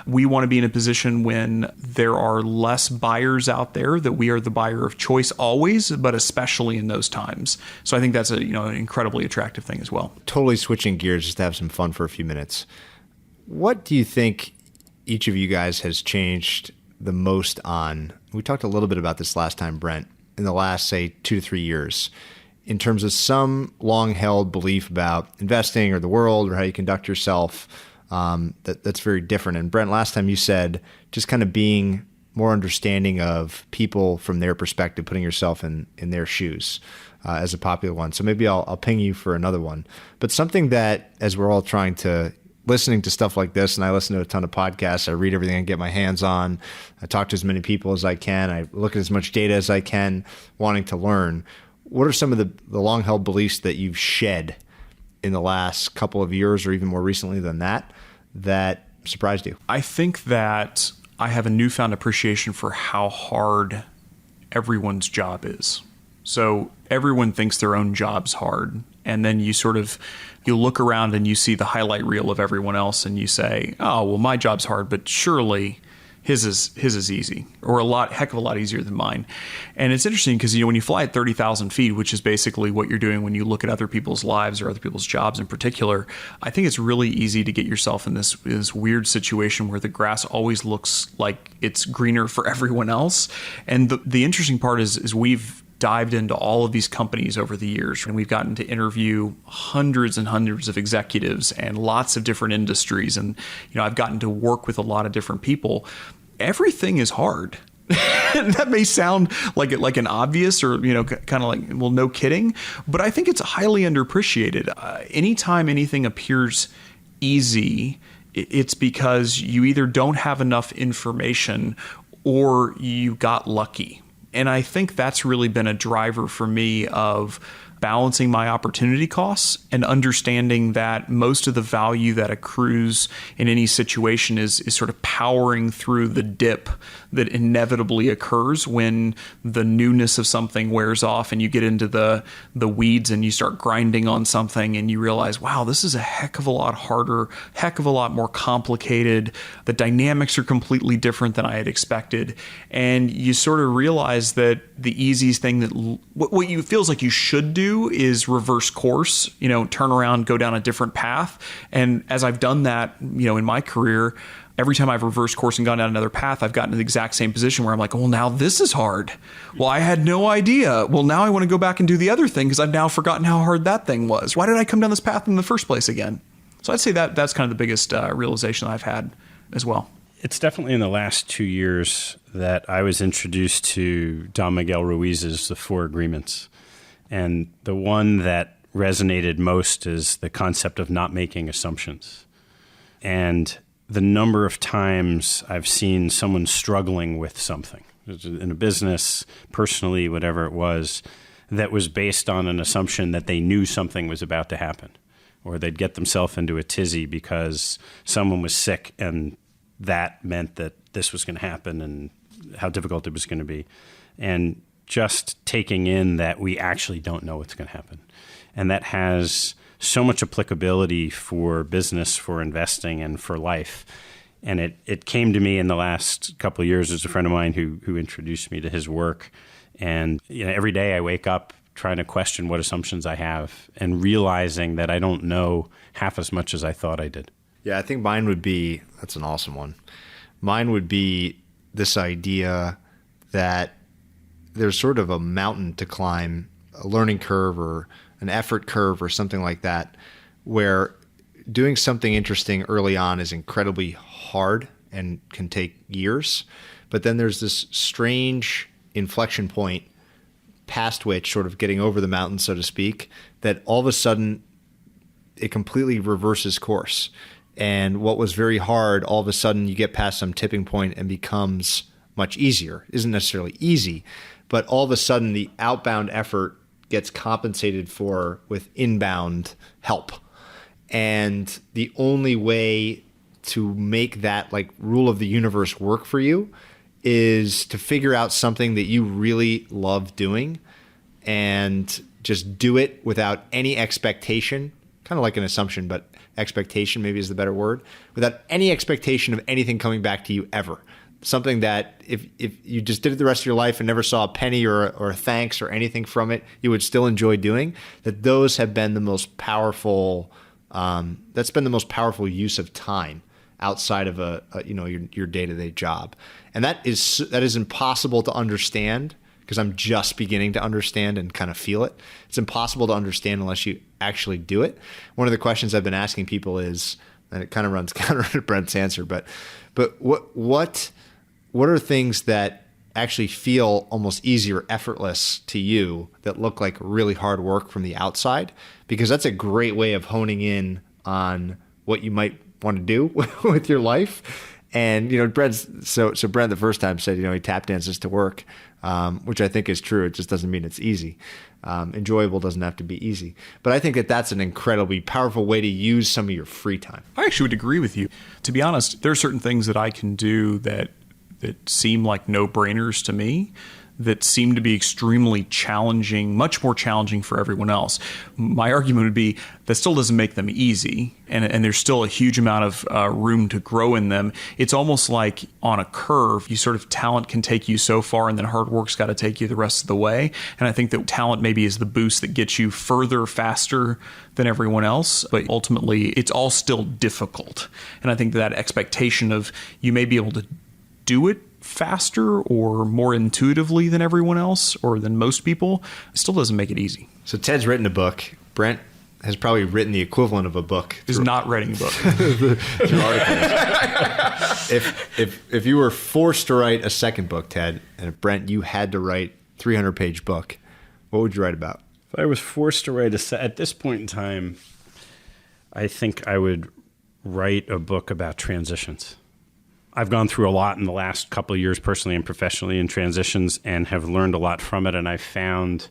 we want to be in a position when there are less buyers out there, that we are the buyer of choice always, but especially in those times. So I think that's an incredibly attractive thing as well. Totally switching gears just to have some fun for a few minutes. What do you think each of you guys has changed the most on? We talked a little bit about this last time, Brent, in the last, say, 2 to 3 years, in terms of some long-held belief about investing or the world or how you conduct yourself, that's very different. And Brent, last time you said just kind of being more understanding of people from their perspective, putting yourself in their shoes as a popular one. So maybe I'll ping you for another one. But something that, as we're all listening to stuff like this, and I listen to a ton of podcasts, I read everything I can get my hands on, I talk to as many people as I can, I look at as much data as I can, wanting to learn. What are some of the long-held beliefs that you've shed in the last couple of years or even more recently than that surprised you? I think that I have a newfound appreciation for how hard everyone's job is. So everyone thinks their own job's hard. And then you look around and you see the highlight reel of everyone else and you say, oh, well, my job's hard, but surely his is easy, or heck of a lot easier than mine. And it's interesting because, when you fly at 30,000 feet, which is basically what you're doing when you look at other people's lives or other people's jobs in particular, I think it's really easy to get yourself in this weird situation where the grass always looks like it's greener for everyone else. And the interesting part is we've dived into all of these companies over the years, and we've gotten to interview hundreds and hundreds of executives and lots of different industries. And, I've gotten to work with a lot of different people. Everything is hard. That may sound like an obvious or, kind of like, well, no kidding, but I think it's highly underappreciated. Anytime anything appears easy, it's because you either don't have enough information or you got lucky. And I think that's really been a driver for me of balancing my opportunity costs and understanding that most of the value that accrues in any situation is sort of powering through the dip that inevitably occurs when the newness of something wears off and you get into the weeds and you start grinding on something and you realize, wow, this is a heck of a lot harder, heck of a lot more complicated. The dynamics are completely different than I had expected. And you sort of realize that the easiest thing that what you feels like you should do is reverse course, turn around, go down a different path. And as I've done that, in my career, every time I've reversed course and gone down another path, I've gotten to the exact same position where I'm like, well, now this is hard. Well, I had no idea. Well, now I want to go back and do the other thing because I've now forgotten how hard that thing was. Why did I come down this path in the first place again? So I'd say that's kind of the biggest realization I've had as well. It's definitely in the last 2 years that I was introduced to Don Miguel Ruiz's The Four Agreements. And the one that resonated most is the concept of not making assumptions. And the number of times I've seen someone struggling with something in a business, personally, whatever it was, that was based on an assumption that they knew something was about to happen, or they'd get themselves into a tizzy because someone was sick and that meant that this was going to happen and how difficult it was going to be. And just taking in that we actually don't know what's going to happen. And that has so much applicability for business, for investing, and for life. And it came to me in the last couple of years. There's a friend of mine who introduced me to his work. And every day I wake up trying to question what assumptions I have and realizing that I don't know half as much as I thought I did. Yeah, I think mine would be, that's an awesome one. Mine would be this idea that there's sort of a mountain to climb, a learning curve or an effort curve or something like that, where doing something interesting early on is incredibly hard and can take years. But then there's this strange inflection point past which, sort of getting over the mountain, so to speak, that all of a sudden it completely reverses course. And what was very hard, all of a sudden you get past some tipping point and becomes much easier. Isn't necessarily easy, but all of a sudden the outbound effort gets compensated for with inbound help. And the only way to make that like rule of the universe work for you is to figure out something that you really love doing and just do it without any expectation, kind of like an assumption, but expectation maybe is the better word, without any expectation of anything coming back to you ever. Something that if you just did it the rest of your life and never saw a penny or a thanks or anything from it, you would still enjoy doing, that those have been the most powerful, that's been the most powerful use of time outside of your day-to-day job. And that is impossible to understand, because I'm just beginning to understand and kind of feel it. It's impossible to understand unless you actually do it. One of the questions I've been asking people is, and it kind of runs counter to Brent's answer, but what are things that actually feel almost easy or effortless to you that look like really hard work from the outside? Because that's a great way of honing in on what you might want to do with your life. And, Brent the first time said, he tap dances to work, which I think is true. It just doesn't mean it's easy. Enjoyable doesn't have to be easy. But I think that that's an incredibly powerful way to use some of your free time. I actually would agree with you. To be honest, there are certain things that I can do that seem like no-brainers to me, that seem to be extremely challenging, much more challenging for everyone else. My argument would be that still doesn't make them easy, and there's still a huge amount of room to grow in them. It's almost like on a curve, you sort of, talent can take you so far, and then hard work's got to take you the rest of the way. And I think that talent maybe is the boost that gets you further faster than everyone else, but ultimately it's all still difficult. And I think that expectation of you may be able to do it faster or more intuitively than everyone else or than most people, it still doesn't make it easy. So Ted's written a book. Brent has probably written the equivalent of a book. Is not writing a book. Through articles. If you were forced to write a second book, Ted, and if Brent, you had to write a 300-page book, what would you write about? If I was forced to write at this point in time, I think I would write a book about transitions. I've gone through a lot in the last couple of years, personally and professionally, in transitions, and have learned a lot from it. And I found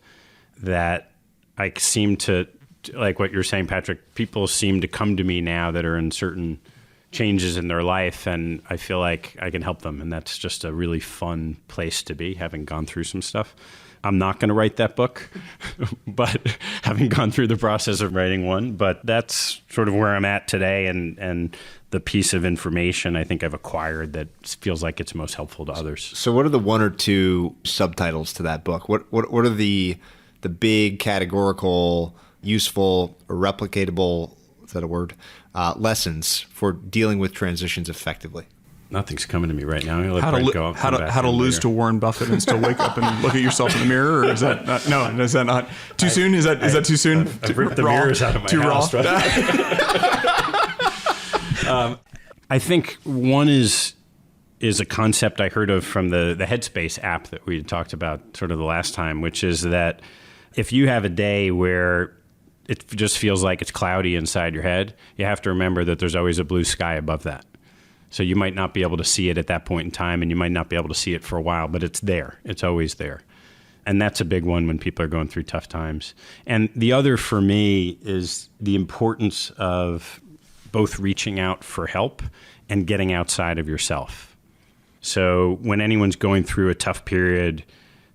that I seem to, like what you're saying, Patrick, people seem to come to me now that are in certain changes in their life, and I feel like I can help them. And that's just a really fun place to be, having gone through some stuff. I'm not going to write that book, but having gone through the process of writing one. But that's sort of where I'm at today, and the piece of information I think I've acquired that feels like it's most helpful to others. So what are the one or two subtitles to that book? What are the big categorical, useful, or replicatable, is that a word, lessons for dealing with transitions effectively? Nothing's coming to me right now. How to lose to Warren Buffett and still wake up and look at yourself in the mirror? Or is that not, no? Is that not too soon? Is that too soon? I've ripped the mirrors out of my house. I think one is a concept I heard of from the Headspace app that we talked about sort of the last time, which is that if you have a day where it just feels like it's cloudy inside your head, you have to remember that there's always a blue sky above that. So you might not be able to see it at that point in time, and you might not be able to see it for a while, but it's there. It's always there. And that's a big one when people are going through tough times. And the other for me is the importance of both reaching out for help and getting outside of yourself. So when anyone's going through a tough period,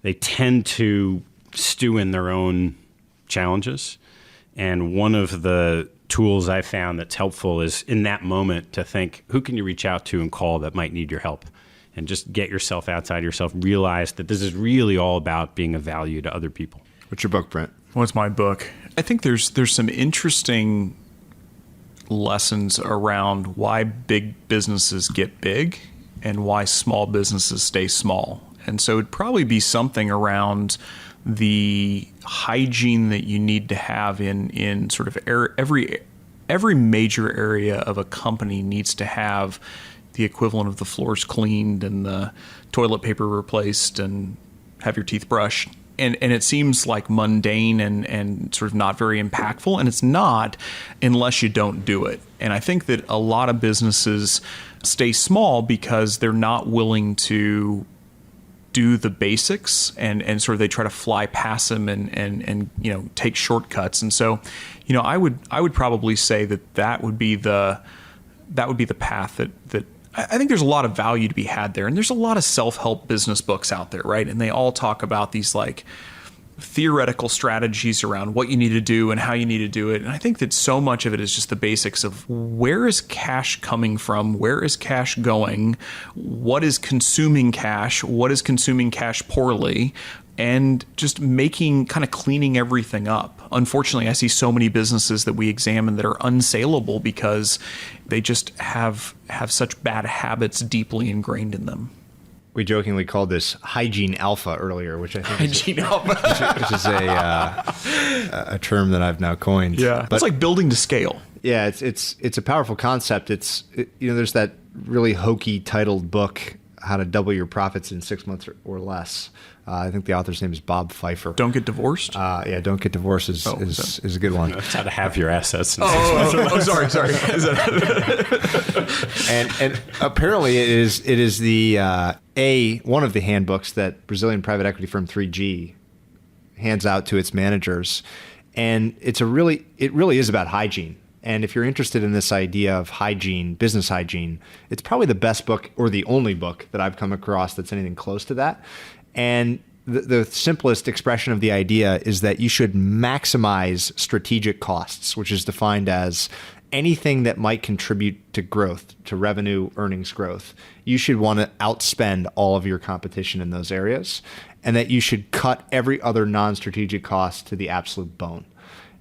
they tend to stew in their own challenges. And one of the tools I found that's helpful is in that moment to think, who can you reach out to and call that might need your help? And just get yourself outside yourself. Realize that this is really all about being of value to other people. What's your book, Brent? What's my book? I think there's some interesting lessons around why big businesses get big and why small businesses stay small. And so it'd probably be something around the hygiene that you need to have in sort of every major area of a company needs to have the equivalent of the floors cleaned and the toilet paper replaced and have your teeth brushed. And it seems like mundane and sort of not very impactful. And it's not unless you don't do it. And I think that a lot of businesses stay small because they're not willing to do the basics and sort of they try to fly past them and take shortcuts. And so, I would probably say that would be the path that I think there's a lot of value to be had there. And there's a lot of self-help business books out there, right? And they all talk about these like theoretical strategies around what you need to do and how you need to do it. And I think that so much of it is just the basics of where is cash coming from? Where is cash going? What is consuming cash? What is consuming cash poorly? And just cleaning everything up. Unfortunately, I see so many businesses that we examine that are unsaleable because they just have such bad habits deeply ingrained in them. We jokingly called this hygiene alpha earlier, which I think hygiene alpha, which is a term that I've now coined. Yeah, but it's like building to scale. Yeah, it's a powerful concept. There's that really hokey titled book, How to Double Your Profits in 6 months or less. I think the author's name is Bob Pfeiffer. Don't Get Divorced? Yeah, Don't Get Divorced is a good one. That's how to have your assets. Sorry. and apparently it is the one of the handbooks that Brazilian private equity firm 3G hands out to its managers, and it really is about hygiene. And if you're interested in this idea of hygiene, business hygiene, it's probably the best book or the only book that I've come across that's anything close to that. And the simplest expression of the idea is that you should maximize strategic costs, which is defined as anything that might contribute to growth, to revenue, earnings growth. You should want to outspend all of your competition in those areas, and that you should cut every other non-strategic cost to the absolute bone.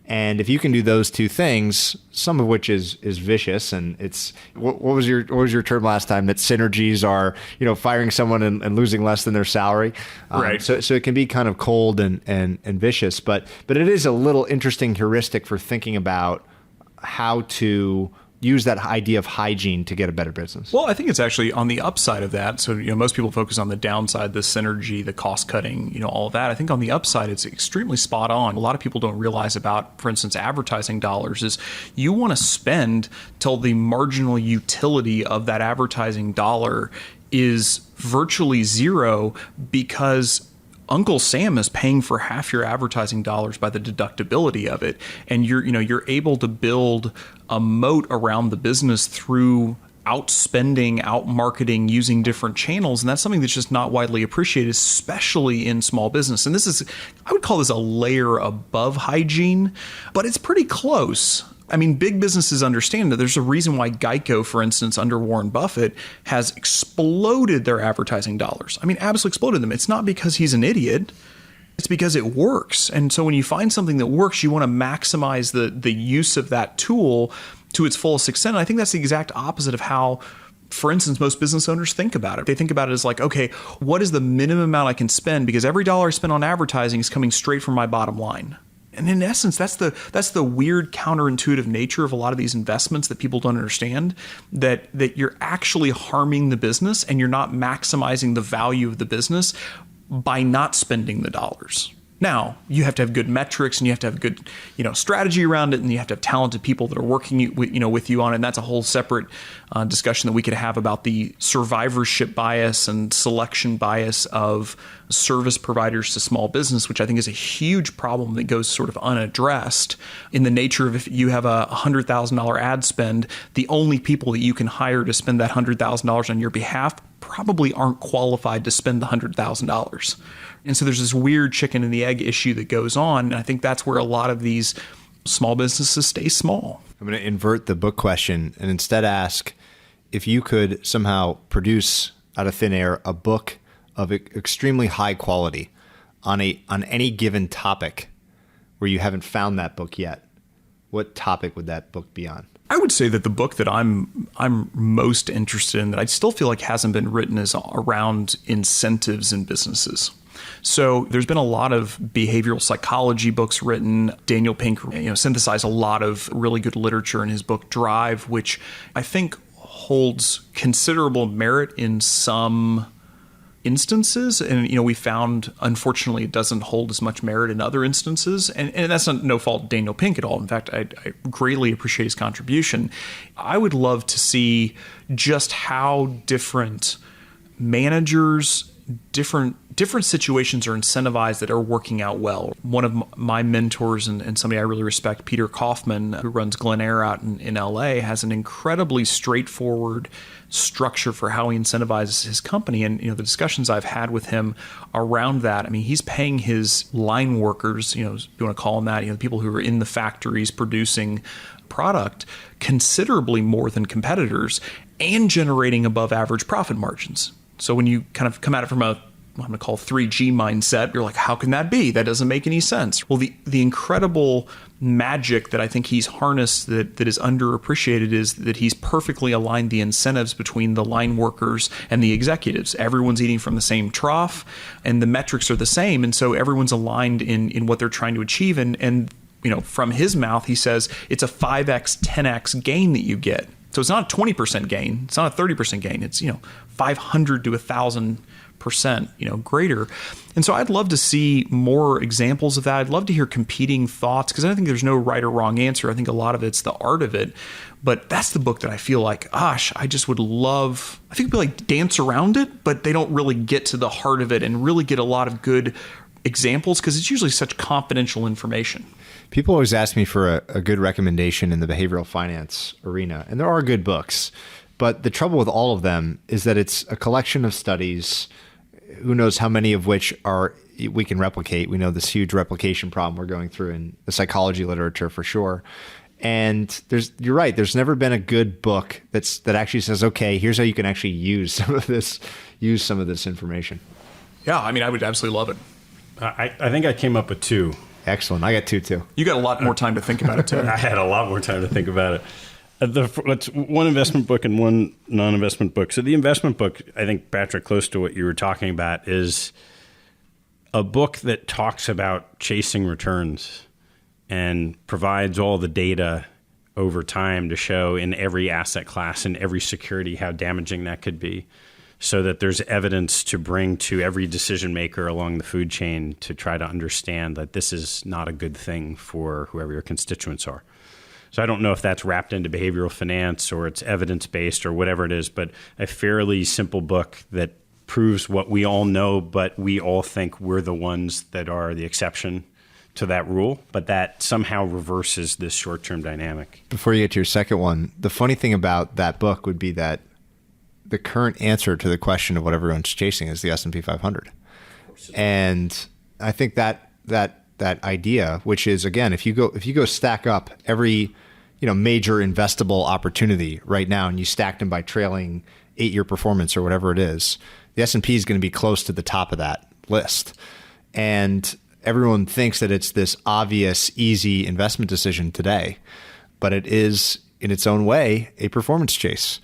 And if you can do those two things, some of which is vicious, and it's what was your term last time? That synergies are firing someone and losing less than their salary, right? So it can be kind of cold and vicious, but it is a little interesting heuristic for thinking about how to use that idea of hygiene to get a better business. Well, I think it's actually on the upside of that. So, most people focus on the downside, the synergy, the cost cutting, all of that. I think on the upside, it's extremely spot on. A lot of people don't realize about, for instance, advertising dollars is you want to spend till the marginal utility of that advertising dollar is virtually zero, because Uncle Sam is paying for half your advertising dollars by the deductibility of it. And you're able to build a moat around the business through outspending, outmarketing, using different channels. And that's something that's just not widely appreciated, especially in small business. And I would call this a layer above hygiene, but it's pretty close. I mean, big businesses understand that there's a reason why Geico, for instance, under Warren Buffett, has exploded their advertising dollars. I mean, absolutely exploded them. It's not because he's an idiot. It's because it works. And so when you find something that works, you want to maximize the use of that tool to its fullest extent. And I think that's the exact opposite of how, for instance, most business owners think about it. They think about it as like, okay, what is the minimum amount I can spend? Because every dollar I spend on advertising is coming straight from my bottom line. And in essence, that's the weird counterintuitive nature of a lot of these investments that people don't understand, that you're actually harming the business and you're not maximizing the value of the business by not spending the dollars. Now, you have to have good metrics and you have to have good, strategy around it, and you have to have talented people that are working, with you on it. And that's a whole separate discussion that we could have about the survivorship bias and selection bias of service providers to small business, which I think is a huge problem that goes sort of unaddressed in the nature of, if you have a $100,000 ad spend, the only people that you can hire to spend that $100,000 on your behalf probably aren't qualified to spend the $100,000. And so there's this weird chicken and the egg issue that goes on. And I think that's where a lot of these small businesses stay small. I'm going to invert the book question and instead ask if you could somehow produce out of thin air a book of extremely high quality on any given topic where you haven't found that book yet. What topic would that book be on? I would say that the book that I'm most interested in, that I still feel like hasn't been written, is around incentives in businesses. So there's been a lot of behavioral psychology books written. Daniel Pink, synthesized a lot of really good literature in his book Drive, which I think holds considerable merit in some instances. And, we found, unfortunately, it doesn't hold as much merit in other instances. And that's no fault of Daniel Pink at all. In fact, I greatly appreciate his contribution. I would love to see just how different managers, different situations are incentivized that are working out well. One of my mentors and somebody I really respect, Peter Kaufman, who runs Glen Air out in LA, has an incredibly straightforward structure for how he incentivizes his company. And the discussions I've had with him around that, he's paying his line workers, if you want to call them that, the people who are in the factories producing product, considerably more than competitors, and generating above average profit margins. So when you kind of come at it from what I'm going to call 3G mindset, you're like, how can that be? That doesn't make any sense. Well, the incredible magic that I think he's harnessed that is underappreciated is that he's perfectly aligned the incentives between the line workers and the executives. Everyone's eating from the same trough, and the metrics are the same. And so everyone's aligned in what they're trying to achieve. And from his mouth, he says it's a 5x, 10x gain that you get. So it's not a 20% gain. It's not a 30% gain. It's, 500 to 1,000%, greater. And so I'd love to see more examples of that. I'd love to hear competing thoughts, because I don't think there's no right or wrong answer. I think a lot of it's the art of it. But that's the book that I feel like, gosh, I just would love, I think people like dance around it, but they don't really get to the heart of it and really get a lot of good examples, because it's usually such confidential information. People always ask me for a good recommendation in the behavioral finance arena, and there are good books. But the trouble with all of them is that it's a collection of studies, who knows how many of which we can replicate. We know this huge replication problem we're going through in the psychology literature for sure. And you're right, there's never been a good book that actually says, okay, here's how you can actually use some of this information. Yeah, I would absolutely love it. I think I came up with 2. Excellent. I got 2 too. You got a lot more time to think about it too. I had a lot more time to think about it. Let's one investment book and one non-investment book. So the investment book, I think, Patrick, close to what you were talking about, is a book that talks about chasing returns and provides all the data over time to show in every asset class and every security how damaging that could be, so that there's evidence to bring to every decision maker along the food chain to try to understand that this is not a good thing for whoever your constituents are. So I don't know if that's wrapped into behavioral finance or it's evidence-based or whatever it is, but a fairly simple book that proves what we all know, but we all think we're the ones that are the exception to that rule, but that somehow reverses this short-term dynamic. Before you get to your second one, the funny thing about that book would be that the current answer to the question of what everyone's chasing is the S&P 500. And I think that idea, which is, again, if you go stack up every major investable opportunity right now and you stacked them by trailing 8-year performance or whatever it is, the S&P is going to be close to the top of that list. And everyone thinks that it's this obvious, easy investment decision today, but it is in its own way a performance chase.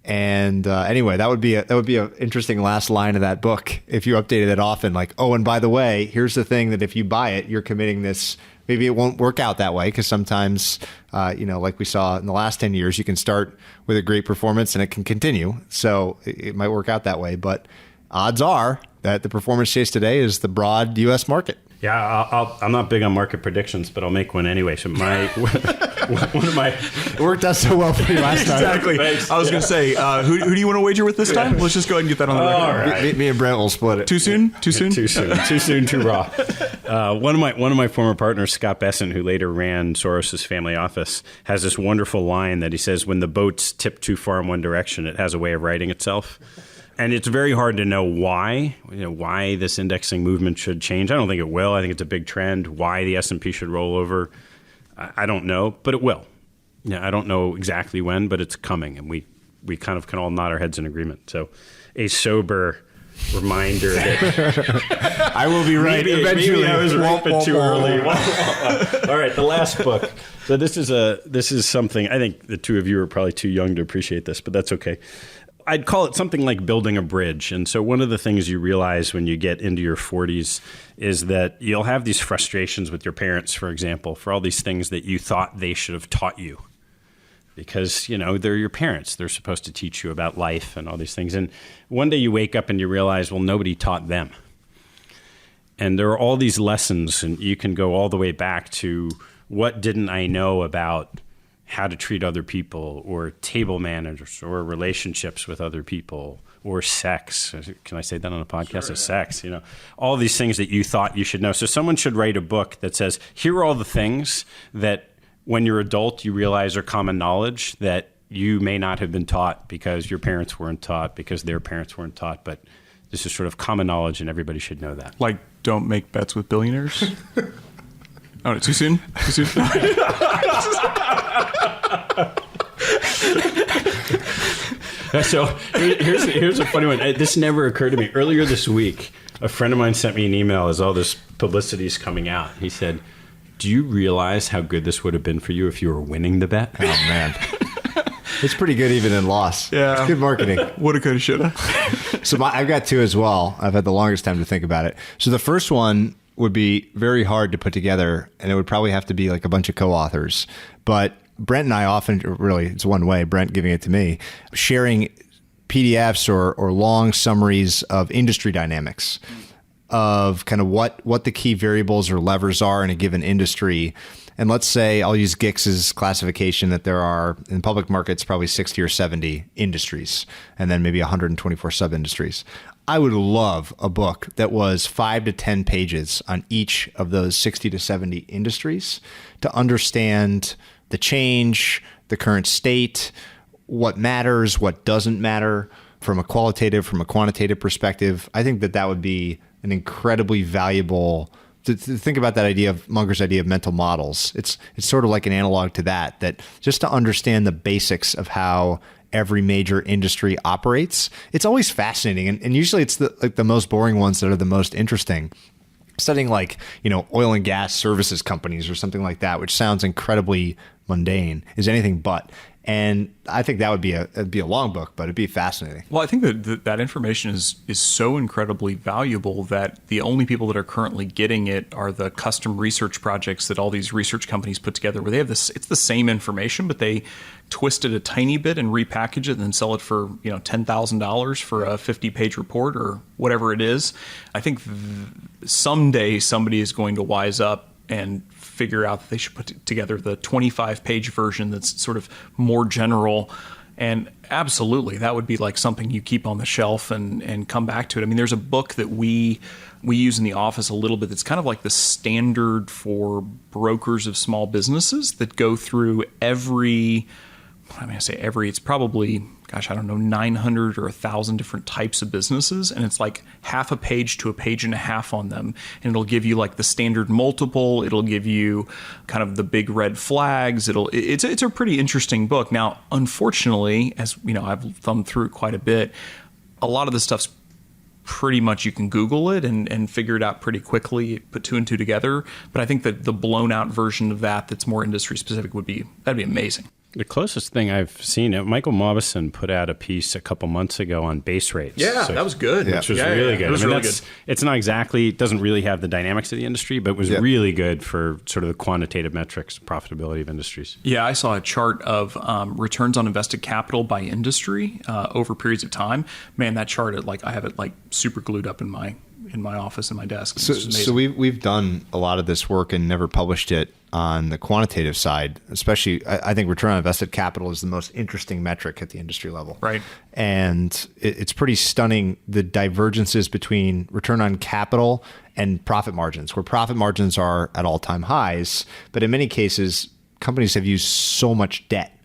And anyway, that would be an interesting last line of that book if you updated it often. Like, oh, and by the way, here's the thing that if you buy it, you're committing this. Maybe it won't work out that way, because sometimes, like we saw in the last 10 years, you can start with a great performance and it can continue. So it might work out that way. But odds are that the performance chase today is the broad U.S. market. Yeah, I'm not big on market predictions, but I'll make one anyway. So it worked out so well for you last time. Exactly. Thanks. I was going to say, who do you want to wager with this time? Let's just go ahead and get that on the record. All right. Me and Brent will split it. Too soon? Too soon? Too soon. Too soon. Too raw. One of my former partners, Scott Besson, who later ran Soros's family office, has this wonderful line that he says, "When the boats tip too far in one direction, it has a way of righting itself." And it's very hard to know why this indexing movement should change. I don't think it will. I think it's a big trend. Why the S&P should roll over, I don't know, but it will. I don't know exactly when, but it's coming, and we kind of can all nod our heads in agreement. So a sober reminder that I will be right eventually. Maybe I was right, but too early. All right, the last book. So this is something, I think the two of you are probably too young to appreciate this, but that's okay. I'd call it something like building a bridge. And so one of the things you realize when you get into your 40s is that you'll have these frustrations with your parents, for example, for all these things that you thought they should have taught you. Because, they're your parents. They're supposed to teach you about life and all these things. And one day you wake up and you realize, well, nobody taught them. And there are all these lessons, and you can go all the way back to what didn't I know about how to treat other people, or table manners, or relationships with other people, or sex. Can I say that on a podcast? Sure, of sex, all these things that you thought you should know. So someone should write a book that says, here are all the things that when you're adult, you realize are common knowledge that you may not have been taught because your parents weren't taught, because their parents weren't taught, but this is sort of common knowledge and everybody should know that. Like, don't make bets with billionaires? Oh, too soon? Too soon? So here's a funny one. This never occurred to me. Earlier this week, a friend of mine sent me an email as all this publicity is coming out. He said, do you realize how good this would have been for you if you were winning the bet? Oh, man. It's pretty good even in loss. Yeah. It's good marketing. Woulda, coulda, shoulda. So I've got two as well. I've had the longest time to think about it. So the first one would be very hard to put together, and it would probably have to be like a bunch of co-authors. But Brent and I often, really, it's one way, Brent giving it to me, sharing PDFs or long summaries of industry dynamics, of kind of what the key variables or levers are in a given industry. And let's say I'll use GICS's classification that there are in public markets probably 60 or 70 industries, and then maybe 124 sub-industries. I would love a book that was 5 to 10 pages on each of those 60 to 70 industries to understand the change, the current state, what matters, what doesn't matter from a qualitative, from a quantitative perspective. I think that would be an incredibly valuable to think about, that idea of Munger's idea of mental models. It's sort of like an analog to that just to understand the basics of how every major industry operates. It's always fascinating. And usually it's the most boring ones that are the most interesting. Studying oil and gas services companies or something like that, which sounds incredibly mundane, is anything but. And I think that would be a long book, but it'd be fascinating. Well, I think that information is so incredibly valuable that the only people that are currently getting it are the custom research projects that all these research companies put together, where they have this. It's the same information, but they twist it a tiny bit and repackage it and then sell it for $10,000 for a 50-page report or whatever it is. I think someday somebody is going to wise up and figure out that they should put together the 25-page version that's sort of more general. And absolutely, that would be like something you keep on the shelf and come back to it. I mean, there's a book that we use in the office a little bit that's kind of like the standard for brokers of small businesses that go through it's probably, 900 or 1,000 different types of businesses. And it's like half a page to a page and a half on them. And it'll give you like the standard multiple. It'll give you kind of the big red flags. It's a pretty interesting book. Now, unfortunately, as I've thumbed through it quite a bit, a lot of the stuff's pretty much you can Google it and figure it out pretty quickly, put two and two together. But I think that the blown out version of that's more industry specific that'd be amazing. The closest thing I've seen, Michael Mauboussin put out a piece a couple months ago on base rates. Yeah, that was good. Which was really good. It was really good. It's not exactly, it doesn't really have the dynamics of the industry, but was really good for sort of the quantitative metrics, profitability of industries. Yeah, I saw a chart of returns on invested capital by industry over periods of time. Man, that chart, I have it super glued up in my office and my desk. So we've done a lot of this work and never published it on the quantitative side. Especially, I think return on invested capital is the most interesting metric at the industry level. Right. And it's pretty stunning, the divergences between return on capital and profit margins, where profit margins are at all-time highs. But in many cases, companies have used so much debt,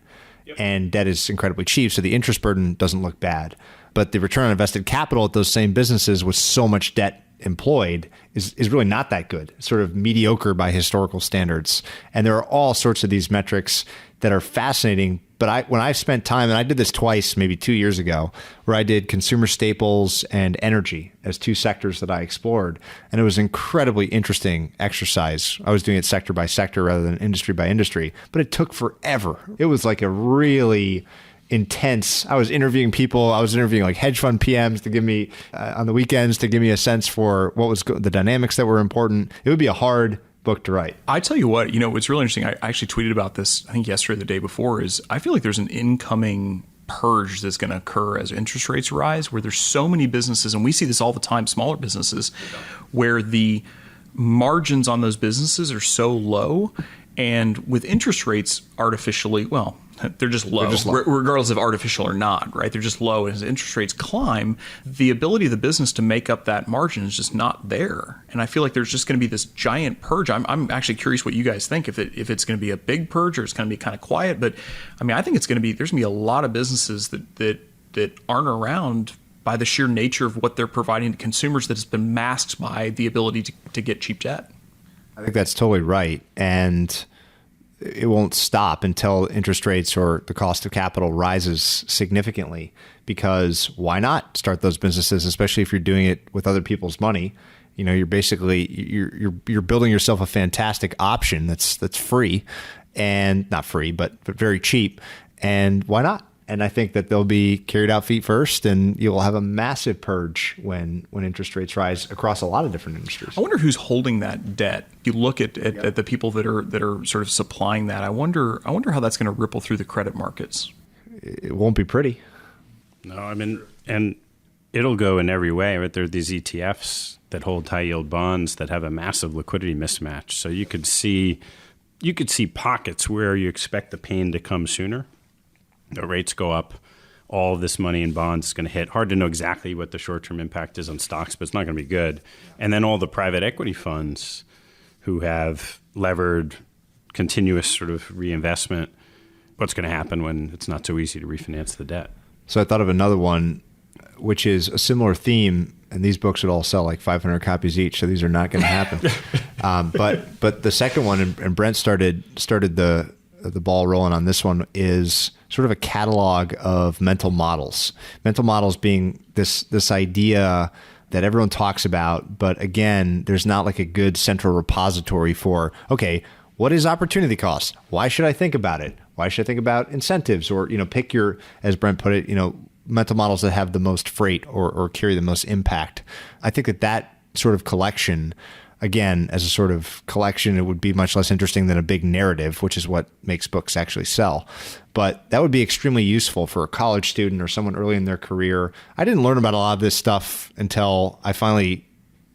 and debt is incredibly cheap, so the interest burden doesn't look bad. But the return on invested capital at those same businesses with so much debt employed is really not that good, sort of mediocre by historical standards. And there are all sorts of these metrics that are fascinating. But when I've spent time, and I did this twice, maybe 2 years ago, where I did consumer staples and energy as two sectors that I explored. And it was an incredibly interesting exercise. I was doing it sector by sector rather than industry by industry, but it took forever. It was like a really intense. I was interviewing people. I was interviewing like hedge fund PMs to give me on the weekends to give me a sense for what was the dynamics that were important. It would be a hard book to write. I tell you what, what's really interesting, I actually tweeted about this, I think yesterday or the day before, is I feel like there's an incoming purge that's going to occur as interest rates rise, where there's so many businesses, and we see this all the time, smaller businesses, where the margins on those businesses are so low, and with interest rates artificially, well, they're just low, regardless of artificial or not, right? They're just low. As interest rates climb, the ability of the business to make up that margin is just not there. And I feel like there's just going to be this giant purge. I'm actually curious what you guys think, if it's going to be a big purge or it's going to be kind of quiet. But I mean, I think there's going to be a lot of businesses that aren't around by the sheer nature of what they're providing to consumers that has been masked by the ability to get cheap debt. I think that's totally right. And it won't stop until interest rates or the cost of capital rises significantly, because why not start those businesses, especially if you're doing it with other people's money? You're basically you're building yourself a fantastic option that's free, and not free, but very cheap. And why not? And I think that they'll be carried out feet first, and you'll have a massive purge when interest rates rise across a lot of different industries. I wonder who's holding that debt. You look at the people that are sort of supplying that. I wonder how that's going to ripple through the credit markets. It won't be pretty. No, I mean, and it'll go in every way. Right? There are these ETFs that hold high yield bonds that have a massive liquidity mismatch. So you could see pockets where you expect the pain to come sooner. The rates go up, all of this money in bonds is going to hit. Hard to know exactly what the short-term impact is on stocks, but it's not going to be good. And then all the private equity funds who have levered continuous sort of reinvestment, what's going to happen when it's not so easy to refinance the debt? So I thought of another one, which is a similar theme, and these books would all sell like 500 copies each, so these are not going to happen. But the second one, and Brent started the ball rolling on this one, is sort of a catalog of mental models. Mental models being this idea that everyone talks about, but again, there's not like a good central repository for, okay, what is opportunity cost? Why should I think about it? Why should I think about incentives? Or, pick your, as Brent put it, mental models that have the most freight or carry the most impact. I think that sort of collection, again, as a sort of collection, it would be much less interesting than a big narrative, which is what makes books actually sell. But that would be extremely useful for a college student or someone early in their career. I didn't learn about a lot of this stuff until I finally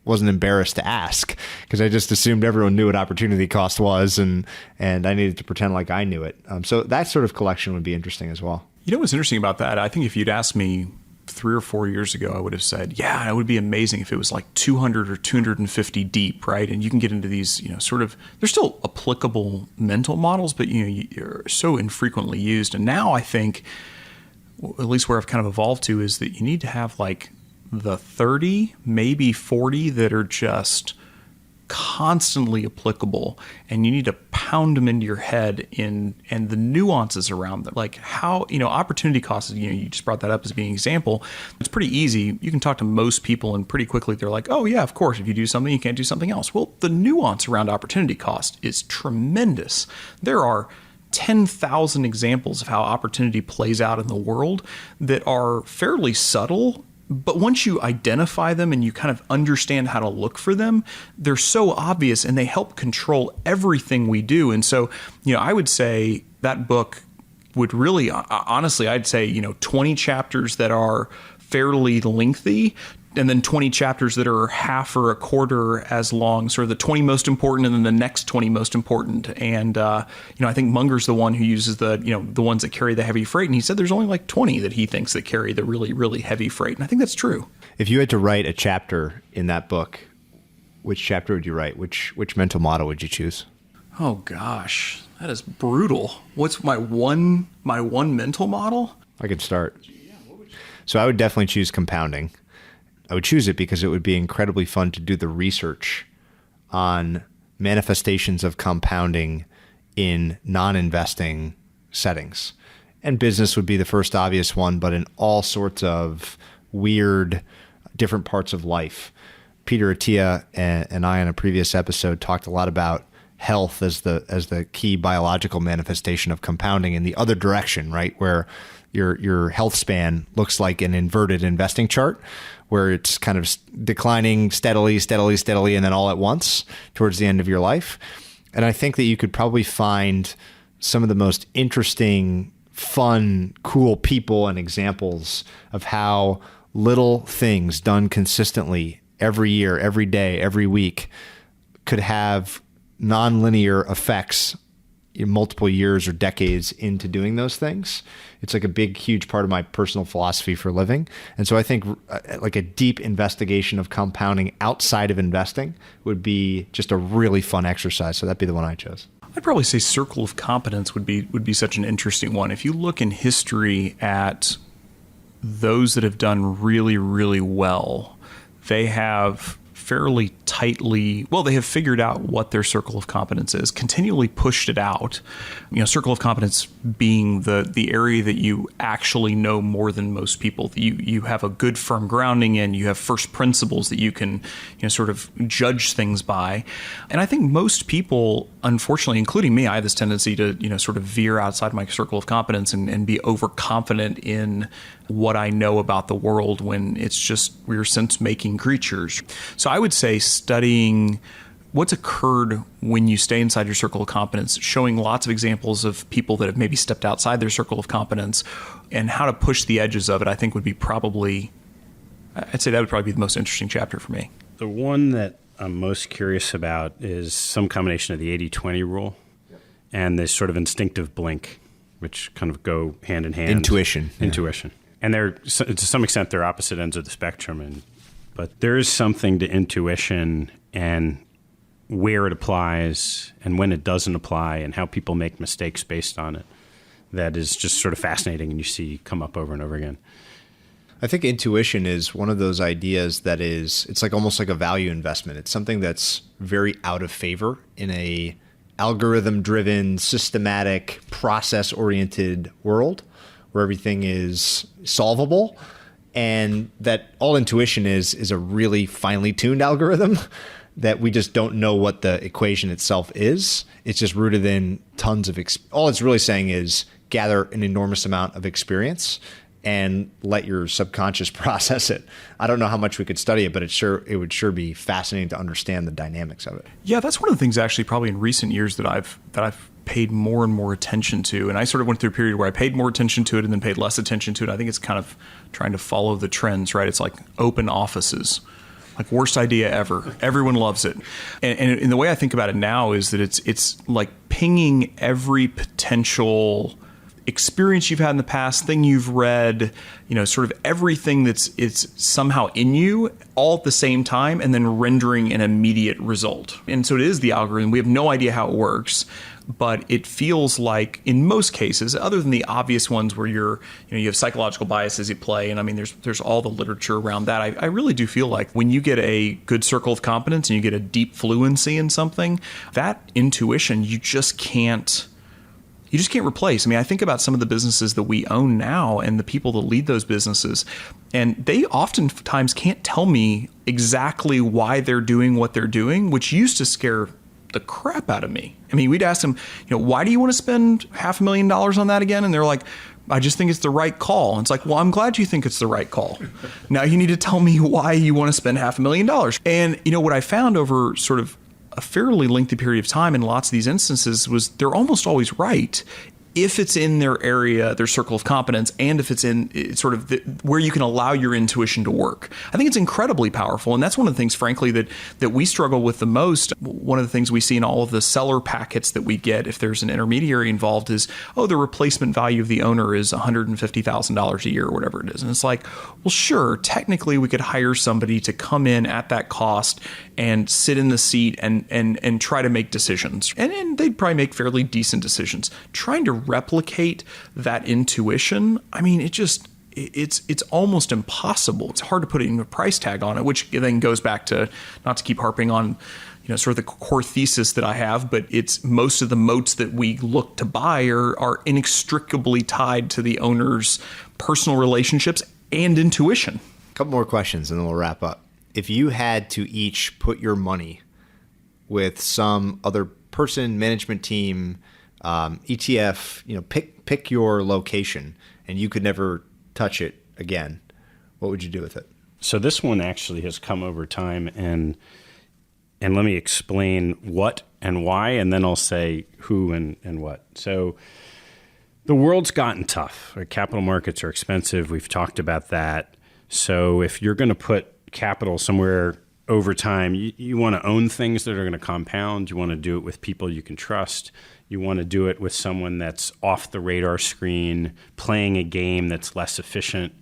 wasn't embarrassed to ask, because I just assumed everyone knew what opportunity cost was, and I needed to pretend like I knew it. So that sort of collection would be interesting as well. You know what's interesting about that? I think if you'd asked me 3 or 4 years ago, I would have said, yeah, it would be amazing if it was like 200 or 250 deep, right? And you can get into these, sort of, they're still applicable mental models, but, you're so infrequently used. And now I think, at least where I've kind of evolved to, is that you need to have like the 30, maybe 40 that are just constantly applicable, and you need to pound them into your head and the nuances around them, like how opportunity costs. You just brought that up as being an example. It's pretty easy. You can talk to most people, and pretty quickly they're like, oh yeah, of course, if you do something, you can't do something else. Well, the nuance around opportunity cost is tremendous. There are 10,000 examples of how opportunity plays out in the world that are fairly subtle. But once you identify them and you kind of understand how to look for them, they're so obvious and they help control everything we do. And so, I would say that book would really, honestly, I'd say, 20 chapters that are fairly lengthy, and then 20 chapters that are half or a quarter as long, sort of the 20 most important and then the next 20 most important. And, I think Munger's the one who uses the ones that carry the heavy freight. And he said there's only like 20 that he thinks that carry the really, really heavy freight. And I think that's true. If you had to write a chapter in that book, which chapter would you write? Which mental model would you choose? Oh, gosh, that is brutal. What's my one mental model? I could start. So I would definitely choose compounding. I would choose it because it would be incredibly fun to do the research on manifestations of compounding in non-investing settings. And business would be the first obvious one, but in all sorts of weird, different parts of life. Peter Attia and I in a previous episode talked a lot about health as the key biological manifestation of compounding in the other direction, right? Where your health span looks like an inverted investing chart, where it's kind of declining steadily, and then all at once towards the end of your life. And I think that you could probably find some of the most interesting, fun, cool people and examples of how little things done consistently every year, every day, every week could have nonlinear effects in multiple years or decades into doing those things. It's like a big, huge part of my personal philosophy for living. And so I think like a deep investigation of compounding outside of investing would be just a really fun exercise. So that'd be the one I chose. I'd probably say circle of competence would be such an interesting one. If you look in history at those that have done really, really well, they have fairly tightly, they have figured out what their circle of competence is, continually pushed it out. Circle of competence being the area that you actually know more than most people. You have a good firm grounding in, you have first principles that you can sort of judge things by. And I think most people, unfortunately, including me, I have this tendency to sort of veer outside my circle of competence and be overconfident in what I know about the world when it's just we're sense-making creatures. So I would say studying what's occurred when you stay inside your circle of competence, showing lots of examples of people that have maybe stepped outside their circle of competence and how to push the edges of it, I think would be I'd say that would probably be the most interesting chapter for me. The one that I'm most curious about is some combination of the 80-20 rule and this sort of instinctive blink, which kind of go hand in hand. Intuition. And to some extent, they're opposite ends of the spectrum. But there is something to intuition and where it applies and when it doesn't apply and how people make mistakes based on it that is just sort of fascinating and you see come up over and over again. I think intuition is one of those ideas that it's like almost like a value investment. It's something that's very out of favor in a algorithm-driven, systematic, process-oriented world where everything is solvable, and that all intuition is a really finely tuned algorithm that we just don't know what the equation itself is. It's just rooted in tons of all it's really saying is gather an enormous amount of experience and let your subconscious process it. I don't know how much we could study it, but it would sure be fascinating to understand the dynamics of it. Yeah, that's one of the things actually probably in recent years that I've paid more and more attention to. And I sort of went through a period where I paid more attention to it and then paid less attention to it. I think it's kind of trying to follow the trends, right? It's like open offices. Like worst idea ever. Everyone loves it. And the way I think about it now is that it's like pinging every potential experience you've had in the past, thing you've read, sort of everything it's somehow in you all at the same time and then rendering an immediate result. And so it is the algorithm. We have no idea how it works, but it feels like in most cases, other than the obvious ones where you have psychological biases at play, and I mean there's all the literature around that. I really do feel like when you get a good circle of competence and you get a deep fluency in something, that intuition you just can't replace. I mean, I think about some of the businesses that we own now and the people that lead those businesses, and they oftentimes can't tell me exactly why they're doing what they're doing, which used to scare the crap out of me. I mean, we'd ask them, why do you want to spend $500,000 on that again? And they're like, I just think it's the right call. And it's like, well, I'm glad you think it's the right call. Now you need to tell me why you want to spend $500,000. And what I found over sort of a fairly lengthy period of time in lots of these instances was they're almost always right if it's in their area, their circle of competence, and if it's in sort of where you can allow your intuition to work. I think it's incredibly powerful. And that's one of the things, frankly, that we struggle with the most. One of the things we see in all of the seller packets that we get, if there's an intermediary involved, is, the replacement value of the owner is $150,000 a year or whatever it is. And it's like, well, sure, technically we could hire somebody to come in at that cost and sit in the seat and try to make decisions. And they'd probably make fairly decent decisions. Trying to replicate that intuition, I mean, it's almost impossible. It's hard to put a price tag on it, which then goes back to, not to keep harping on, sort of the core thesis that I have, but it's most of the moats that we look to buy are inextricably tied to the owner's personal relationships and intuition. A couple more questions and then we'll wrap up. If you had to each put your money with some other person, management team, ETF, pick your location, and you could never touch it again, what would you do with it? So this one actually has come over time, and let me explain what and why, and then I'll say who and what. So the world's gotten tough. Right? Capital markets are expensive. We've talked about that. So if you're going to put capital somewhere over time, you want to own things that are going to compound. You want to do it with people you can trust. You want to do it with someone that's off the radar screen, playing a game that's less efficient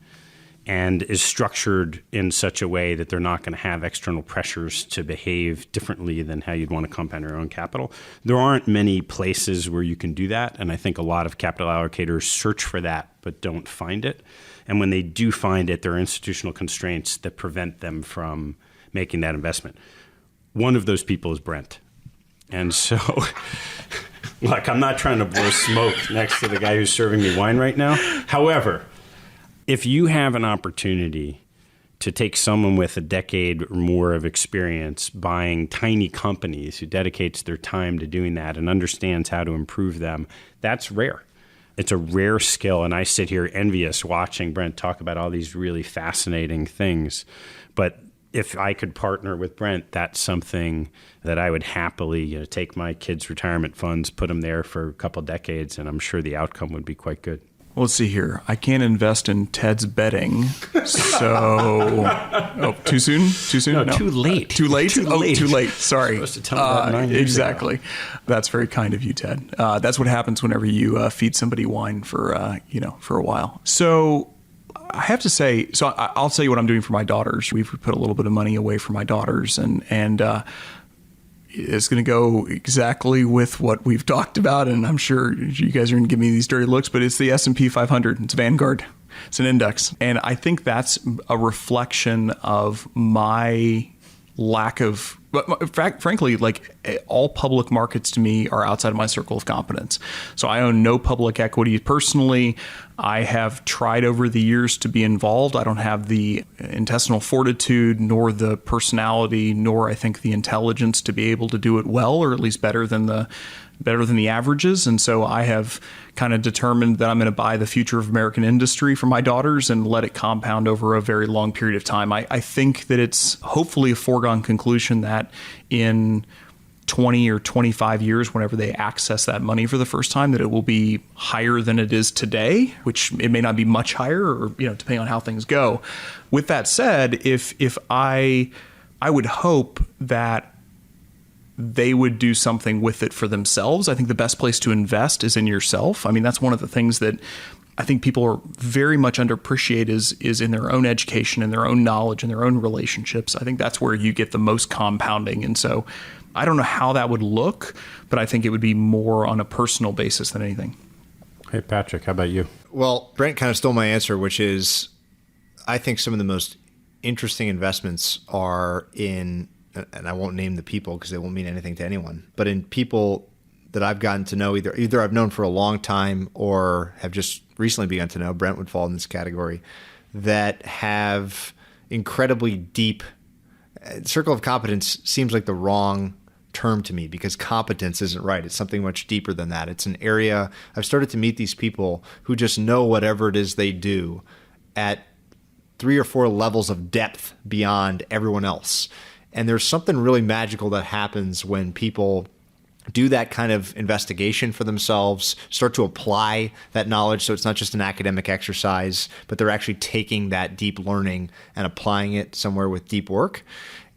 and is structured in such a way that they're not going to have external pressures to behave differently than how you'd want to compound your own capital. There aren't many places where you can do that, and I think a lot of capital allocators search for that but don't find it. And when they do find it, there are institutional constraints that prevent them from making that investment. One of those people is Brent. And so, look, I'm not trying to blow smoke next to the guy who's serving me wine right now. However, if you have an opportunity to take someone with a decade or more of experience buying tiny companies who dedicates their time to doing that and understands how to improve them, that's rare. It's a rare skill, and I sit here envious watching Brent talk about all these really fascinating things. But if I could partner with Brent, that's something that I would happily take my kids' retirement funds, put them there for a couple decades, and I'm sure the outcome would be quite good. Well, let's see here. I can't invest in Ted's betting, so too soon? Too soon? No, too late. Too late? Too late. Too late. Sorry. You're supposed to tell me that 9 years exactly. ago. That's very kind of you, Ted. That's what happens whenever you feed somebody wine for a while. So I have to say, I'll tell you what I'm doing for my daughters. We've put a little bit of money away for my daughters, and it's going to go exactly with what we've talked about. And I'm sure you guys are going to give me these dirty looks, but it's the S&P 500. It's Vanguard. It's an index. And I think that's a reflection of my lack of, frankly, like all public markets to me are outside of my circle of competence. So I own no public equity personally. I have tried over the years to be involved. I don't have the intestinal fortitude, nor the personality, nor I think the intelligence to be able to do it well, or at least better than the averages. And so I have kind of determined that I'm going to buy the future of American industry for my daughters and let it compound over a very long period of time. I think that it's hopefully a foregone conclusion that in 20 or 25 years, whenever they access that money for the first time, that it will be higher than it is today, which it may not be much higher, or depending on how things go. With that said, if I would hope that they would do something with it for themselves. I think the best place to invest is in yourself. I mean, that's one of the things that I think people are very much underappreciate is in their own education and their own knowledge and their own relationships. I think that's where you get the most compounding. And so I don't know how that would look, but I think it would be more on a personal basis than anything. Hey, Patrick, how about you? Well, Brent kind of stole my answer, which is I think some of the most interesting investments are in, and I won't name the people because they won't mean anything to anyone, but in people that I've gotten to know, either I've known for a long time or have just recently begun to know, Brent would fall in this category, that have incredibly deep, circle of competence seems like the wrong term to me because competence isn't right. It's something much deeper than that. It's an area, I've started to meet these people who just know whatever it is they do at 3 or 4 levels of depth beyond everyone else. And there's something really magical that happens when people do that kind of investigation for themselves, start to apply that knowledge. So it's not just an academic exercise, but they're actually taking that deep learning and applying it somewhere with deep work.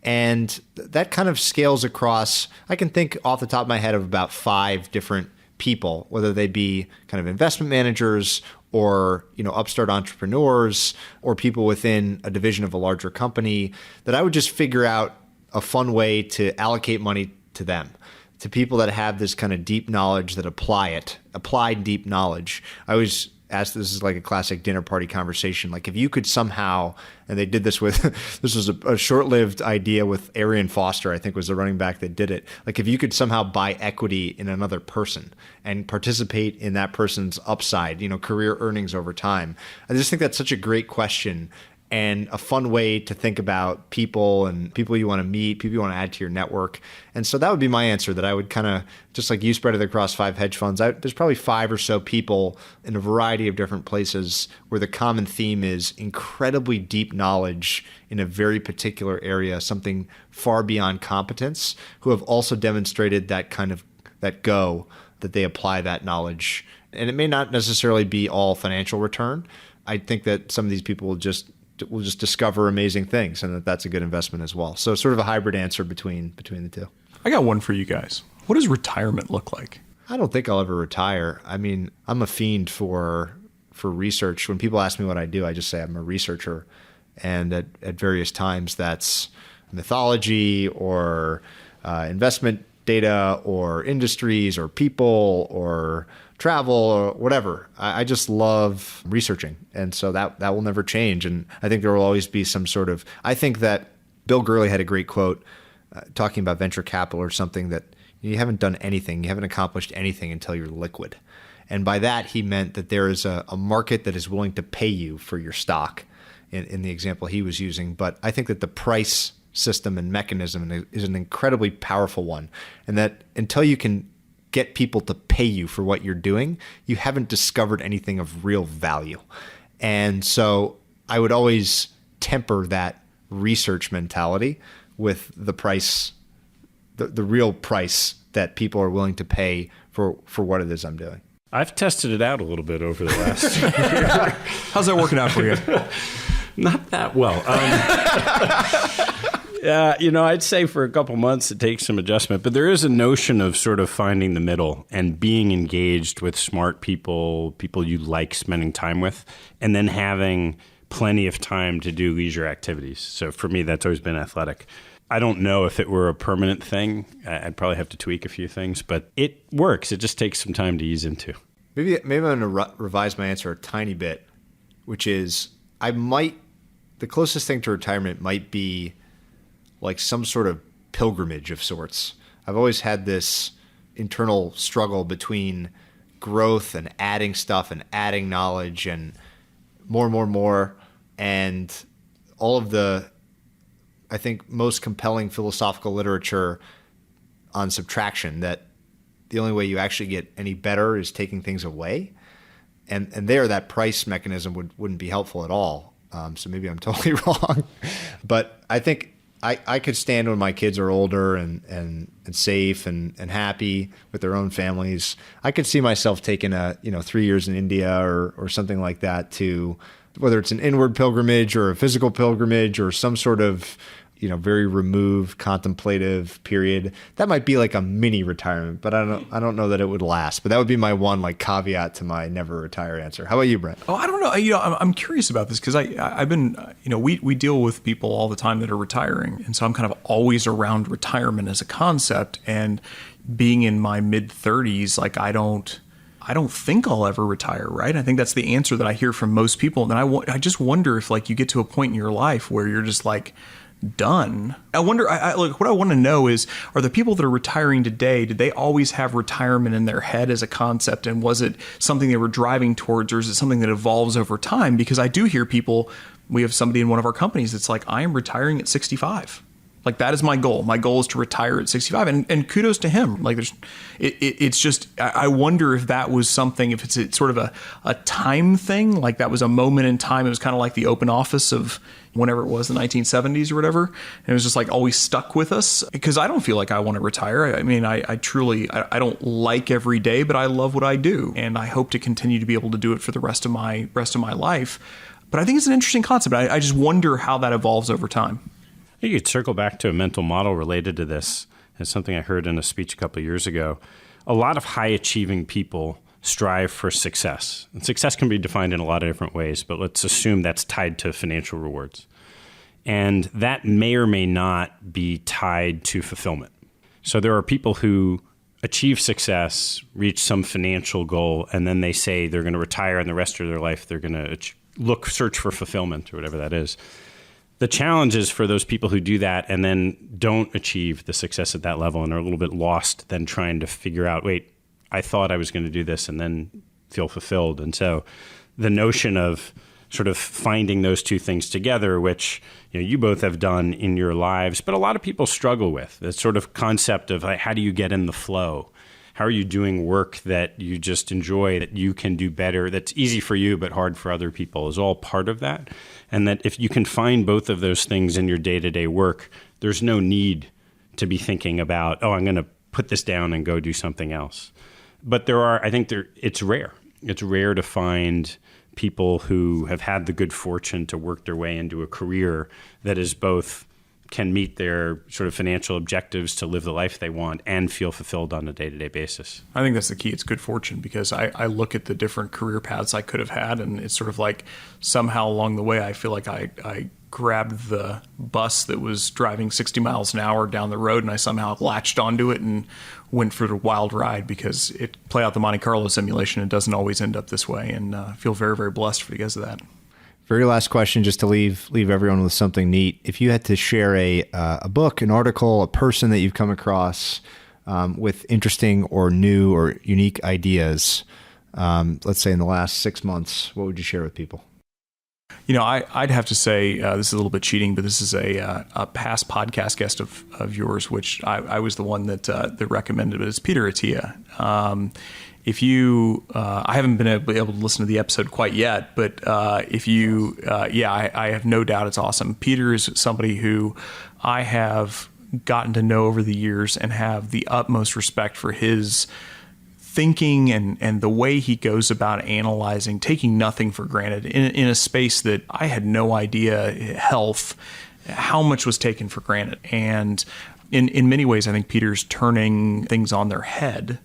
And that kind of scales across, I can think off the top of my head of about 5 different people, whether they be kind of investment managers or upstart entrepreneurs or people within a division of a larger company, that I would just figure out a fun way to allocate money to them, to people that have this kind of deep knowledge that applied deep knowledge. I always asked, this is like a classic dinner party conversation. Like if you could somehow, and they did this with, this was a short-lived idea with Arian Foster, I think was the running back that did it. Like if you could somehow buy equity in another person and participate in that person's upside, career earnings over time. I just think that's such a great question and a fun way to think about people and people you want to meet, people you want to add to your network. And so that would be my answer, that I would kind of, just like you spread it across 5 hedge funds, there's probably 5 or so people in a variety of different places where the common theme is incredibly deep knowledge in a very particular area, something far beyond competence, who have also demonstrated that that they apply that knowledge. And it may not necessarily be all financial return. I think that some of these people will just discover amazing things, and that's a good investment as well. So sort of a hybrid answer between the two. I got one for you guys. What does retirement look like? I don't think I'll ever retire. I mean, I'm a fiend for research. When people ask me what I do, I just say I'm a researcher. And at various times that's mythology or investment data or industries or people or travel or whatever. I just love researching. And so that will never change. And I think there will always be some sort of, I think that Bill Gurley had a great quote talking about venture capital or something, that you haven't done anything, you haven't accomplished anything until you're liquid. And by that, he meant that there is a market that is willing to pay you for your stock in the example he was using. But I think that the price system and mechanism is an incredibly powerful one. And that until you can get people to pay you for what you're doing, you haven't discovered anything of real value. And so I would always temper that research mentality with the price, the real price that people are willing to pay for what it is I'm doing. I've tested it out a little bit over the last year. How's that working out for you? Not that well. I'd say for a couple months it takes some adjustment, but there is a notion of sort of finding the middle and being engaged with smart people you like spending time with, and then having plenty of time to do leisure activities. So for me, that's always been athletic. I don't know if it were a permanent thing. I'd probably have to tweak a few things, but it works. It just takes some time to ease into. Maybe I'm going to revise my answer a tiny bit, which is the closest thing to retirement might be like some sort of pilgrimage of sorts. I've always had this internal struggle between growth and adding stuff and adding knowledge and more, and all of the, I think, most compelling philosophical literature on subtraction, that the only way you actually get any better is taking things away. And there, that price mechanism wouldn't be helpful at all. So maybe I'm totally wrong. But I think I could stand when my kids are older and safe and happy with their own families. I could see myself taking 3 years in India or something like that, to whether it's an inward pilgrimage or a physical pilgrimage or some sort of very removed contemplative period. That might be like a mini retirement, but I don't know that it would last. But that would be my one caveat to my never retire answer. How about you, Brent? Oh, I don't know. I'm curious about this because I've been, we deal with people all the time that are retiring. And so I'm kind of always around retirement as a concept, and being in my mid 30s, I don't think I'll ever retire, right? I think that's the answer that I hear from most people. And I just wonder if you get to a point in your life where you're just done. I wonder, what I want to know is, are the people that are retiring today, did they always have retirement in their head as a concept? And was it something they were driving towards, or is it something that evolves over time? Because I do hear people, we have somebody in one of our companies that's I am retiring at 65. That is my goal. My goal is to retire at 65, and kudos to him. It's just, I wonder if that was something, if it's sort of a time thing, that was a moment in time. It was kind of like the open office of whenever it was, the 1970s or whatever. And it was just always stuck with us, because I don't feel like I want to retire. I mean, I truly, I don't like every day, but I love what I do. And I hope to continue to be able to do it for the rest of my life. But I think it's an interesting concept. I just wonder how that evolves over time. You could circle back to a mental model related to this. It's something I heard in a speech a couple of years ago. A lot of high-achieving people strive for success. And success can be defined in a lot of different ways, but let's assume that's tied to financial rewards. And that may or may not be tied to fulfillment. So there are people who achieve success, reach some financial goal, and then they say they're going to retire and the rest of their life they're going to search for fulfillment or whatever that is. The challenge is for those people who do that and then don't achieve the success at that level and are a little bit lost, then trying to figure out, wait, I thought I was going to do this and then feel fulfilled. And so the notion of sort of finding those two things together, which you both have done in your lives, but a lot of people struggle with, the sort of concept of how do you get in the flow? How are you doing work that you just enjoy, that you can do better, that's easy for you but hard for other people, is all part of that. And that if you can find both of those things in your day-to-day work, there's no need to be thinking about, I'm going to put this down and go do something else. But it's rare. It's rare to find people who have had the good fortune to work their way into a career that is both can meet their sort of financial objectives to live the life they want and feel fulfilled on a day-to-day basis. I think that's the key. It's good fortune, because I look at the different career paths I could have had, and it's sort of like somehow along the way I feel like I grabbed the bus that was driving 60 miles an hour down the road, and I somehow latched onto it and went for the wild ride, because it play out the Monte Carlo simulation. It doesn't always end up this way, and I feel very, very blessed because of that. Very last question, just to leave everyone with something neat. If you had to share a book, an article, a person that you've come across with interesting or new or unique ideas, let's say in the last 6 months, what would you share with people? I'd have to say this is a little bit cheating, but this is a past podcast guest of yours, which I was the one that recommended it. It's Peter Attia. If you, I haven't been able to listen to the episode quite yet, but if you, I have no doubt it's awesome. Peter is somebody who I have gotten to know over the years and have the utmost respect for his thinking and the way he goes about analyzing, taking nothing for granted in a space that I had no idea, health, how much was taken for granted. And in many ways, I think Peter's turning things on their head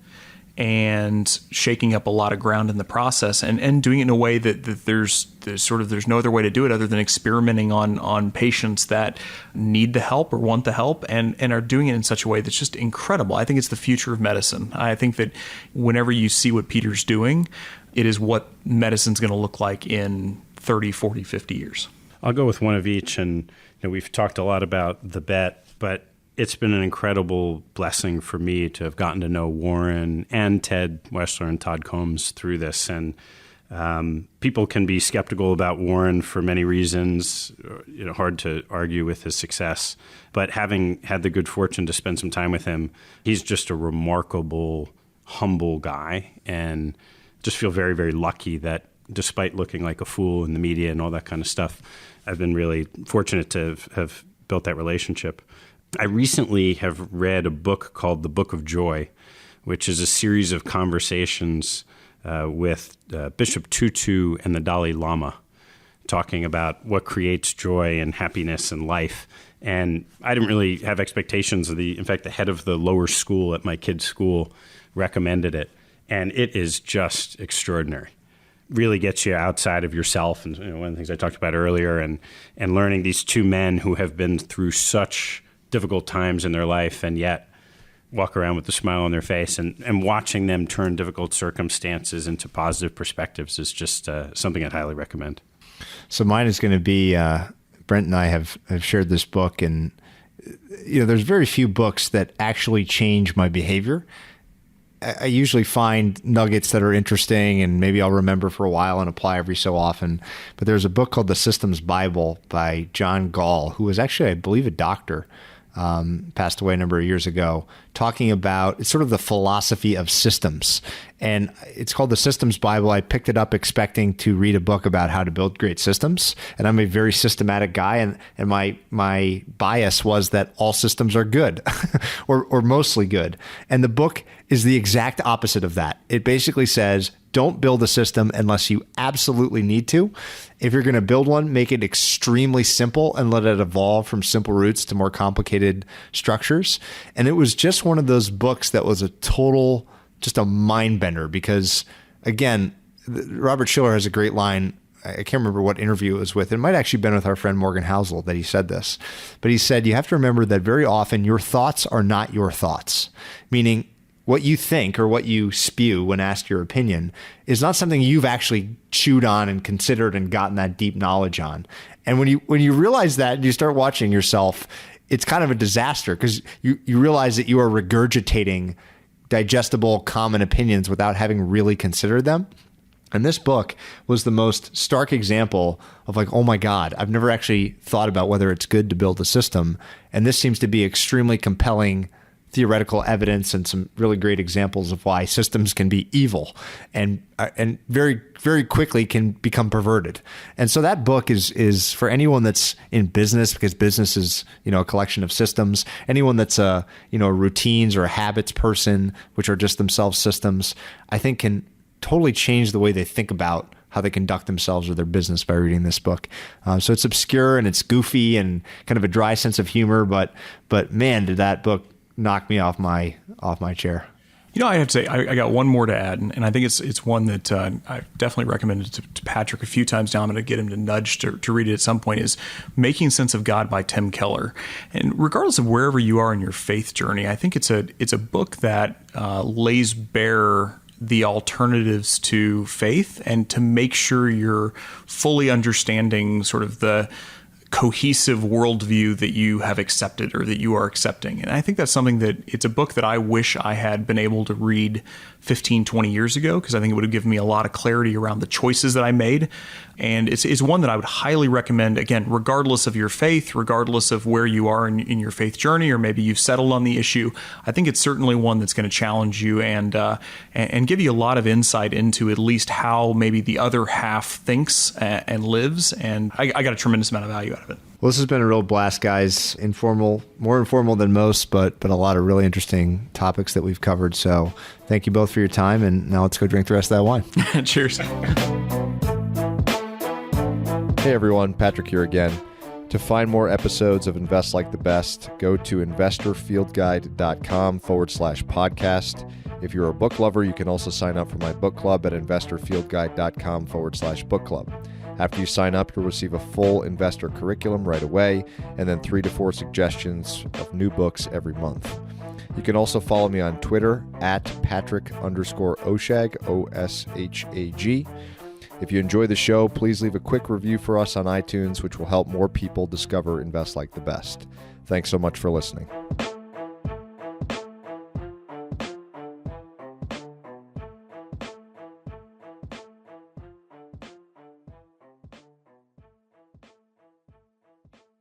and shaking up a lot of ground in the process, and doing it in a way that there's no other way to do it other than experimenting on patients that need the help or want the help, and are doing it in such a way that's just incredible. I think it's the future of medicine. I think that whenever you see what Peter's doing, it is what medicine's going to look like in 30, 40, 50 years. I'll go with one of each, and we've talked a lot about the bet, but it's been an incredible blessing for me to have gotten to know Warren and Ted Weschler and Todd Combs through this. And people can be skeptical about Warren for many reasons, hard to argue with his success. But having had the good fortune to spend some time with him, he's just a remarkable, humble guy, and just feel very, very lucky that despite looking like a fool in the media and all that kind of stuff, I've been really fortunate to have built that relationship. I recently have read a book called The Book of Joy, which is a series of conversations with Bishop Tutu and the Dalai Lama, talking about what creates joy and happiness in life. And I didn't really have expectations of in fact, the head of the lower school at my kid's school recommended it. And it is just extraordinary. Really gets you outside of yourself. And one of the things I talked about earlier, and learning these two men who have been through such difficult times in their life and yet walk around with a smile on their face, and watching them turn difficult circumstances into positive perspectives is just something I'd highly recommend. So mine is going to be, Brent and I have shared this book, and there's very few books that actually change my behavior. I usually find nuggets that are interesting and maybe I'll remember for a while and apply every so often. But there's a book called The Systems Bible by John Gall, who was actually, I believe, a doctor. Passed away a number of years ago, talking about it's sort of the philosophy of systems. And it's called The Systems Bible. I picked it up expecting to read a book about how to build great systems. And I'm a very systematic guy. And my bias was that all systems are good or mostly good. And the book is the exact opposite of that. It basically says, don't build a system unless you absolutely need to. If you're going to build one, make it extremely simple and let it evolve from simple roots to more complicated structures. And it was just one of those books that was just a mind bender, because again, Robert Schiller has a great line. I can't remember what interview it was with. It might actually been with our friend Morgan Housel that he said this, but he said, you have to remember that very often your thoughts are not your thoughts, meaning what you think or what you spew when asked your opinion is not something you've actually chewed on and considered and gotten that deep knowledge on. And when you realize that and you start watching yourself, it's kind of a disaster because you realize that you are regurgitating digestible common opinions without having really considered them. And this book was the most stark example of like, oh my God, I've never actually thought about whether it's good to build a system. And this seems to be extremely compelling theoretical evidence and some really great examples of why systems can be evil and very, very quickly can become perverted. And so that book is for anyone that's in business, because business is, a collection of systems. Anyone that's a routines or a habits person, which are just themselves systems, I think can totally change the way they think about how they conduct themselves or their business by reading this book. So it's obscure and it's goofy and kind of a dry sense of humor, but man, did that book knock me off my chair. I have to say, I got one more to add, and I think it's one that I've definitely recommended to Patrick a few times now. I'm going to get him to nudge to read it at some point, is Making Sense of God by Tim Keller. And regardless of wherever you are in your faith journey, I think it's a book that lays bare the alternatives to faith and to make sure you're fully understanding sort of the cohesive worldview that you have accepted or that you are accepting. And I think that's something that it's a book that I wish I had been able to read 15, 20 years ago, because I think it would have given me a lot of clarity around the choices that I made. And it's one that I would highly recommend, again, regardless of your faith, regardless of where you are in your faith journey, or maybe you've settled on the issue. I think it's certainly one that's going to challenge you and give you a lot of insight into at least how maybe the other half thinks and lives. And I got a tremendous amount of value out of it. Well, this has been a real blast, guys. More informal than most, but a lot of really interesting topics that we've covered. So thank you both for your time. And now let's go drink the rest of that wine. Cheers. Hey everyone, Patrick here again. To find more episodes of Invest Like the Best, go to investorfieldguide.com/podcast. If you're a book lover, you can also sign up for my book club at investorfieldguide.com/book club. After you sign up, you'll receive a full investor curriculum right away, and then 3 to 4 suggestions of new books every month. You can also follow me on Twitter at Patrick_Oshag, OSHAG. If you enjoy the show, please leave a quick review for us on iTunes, which will help more people discover Invest Like the Best. Thanks so much for listening.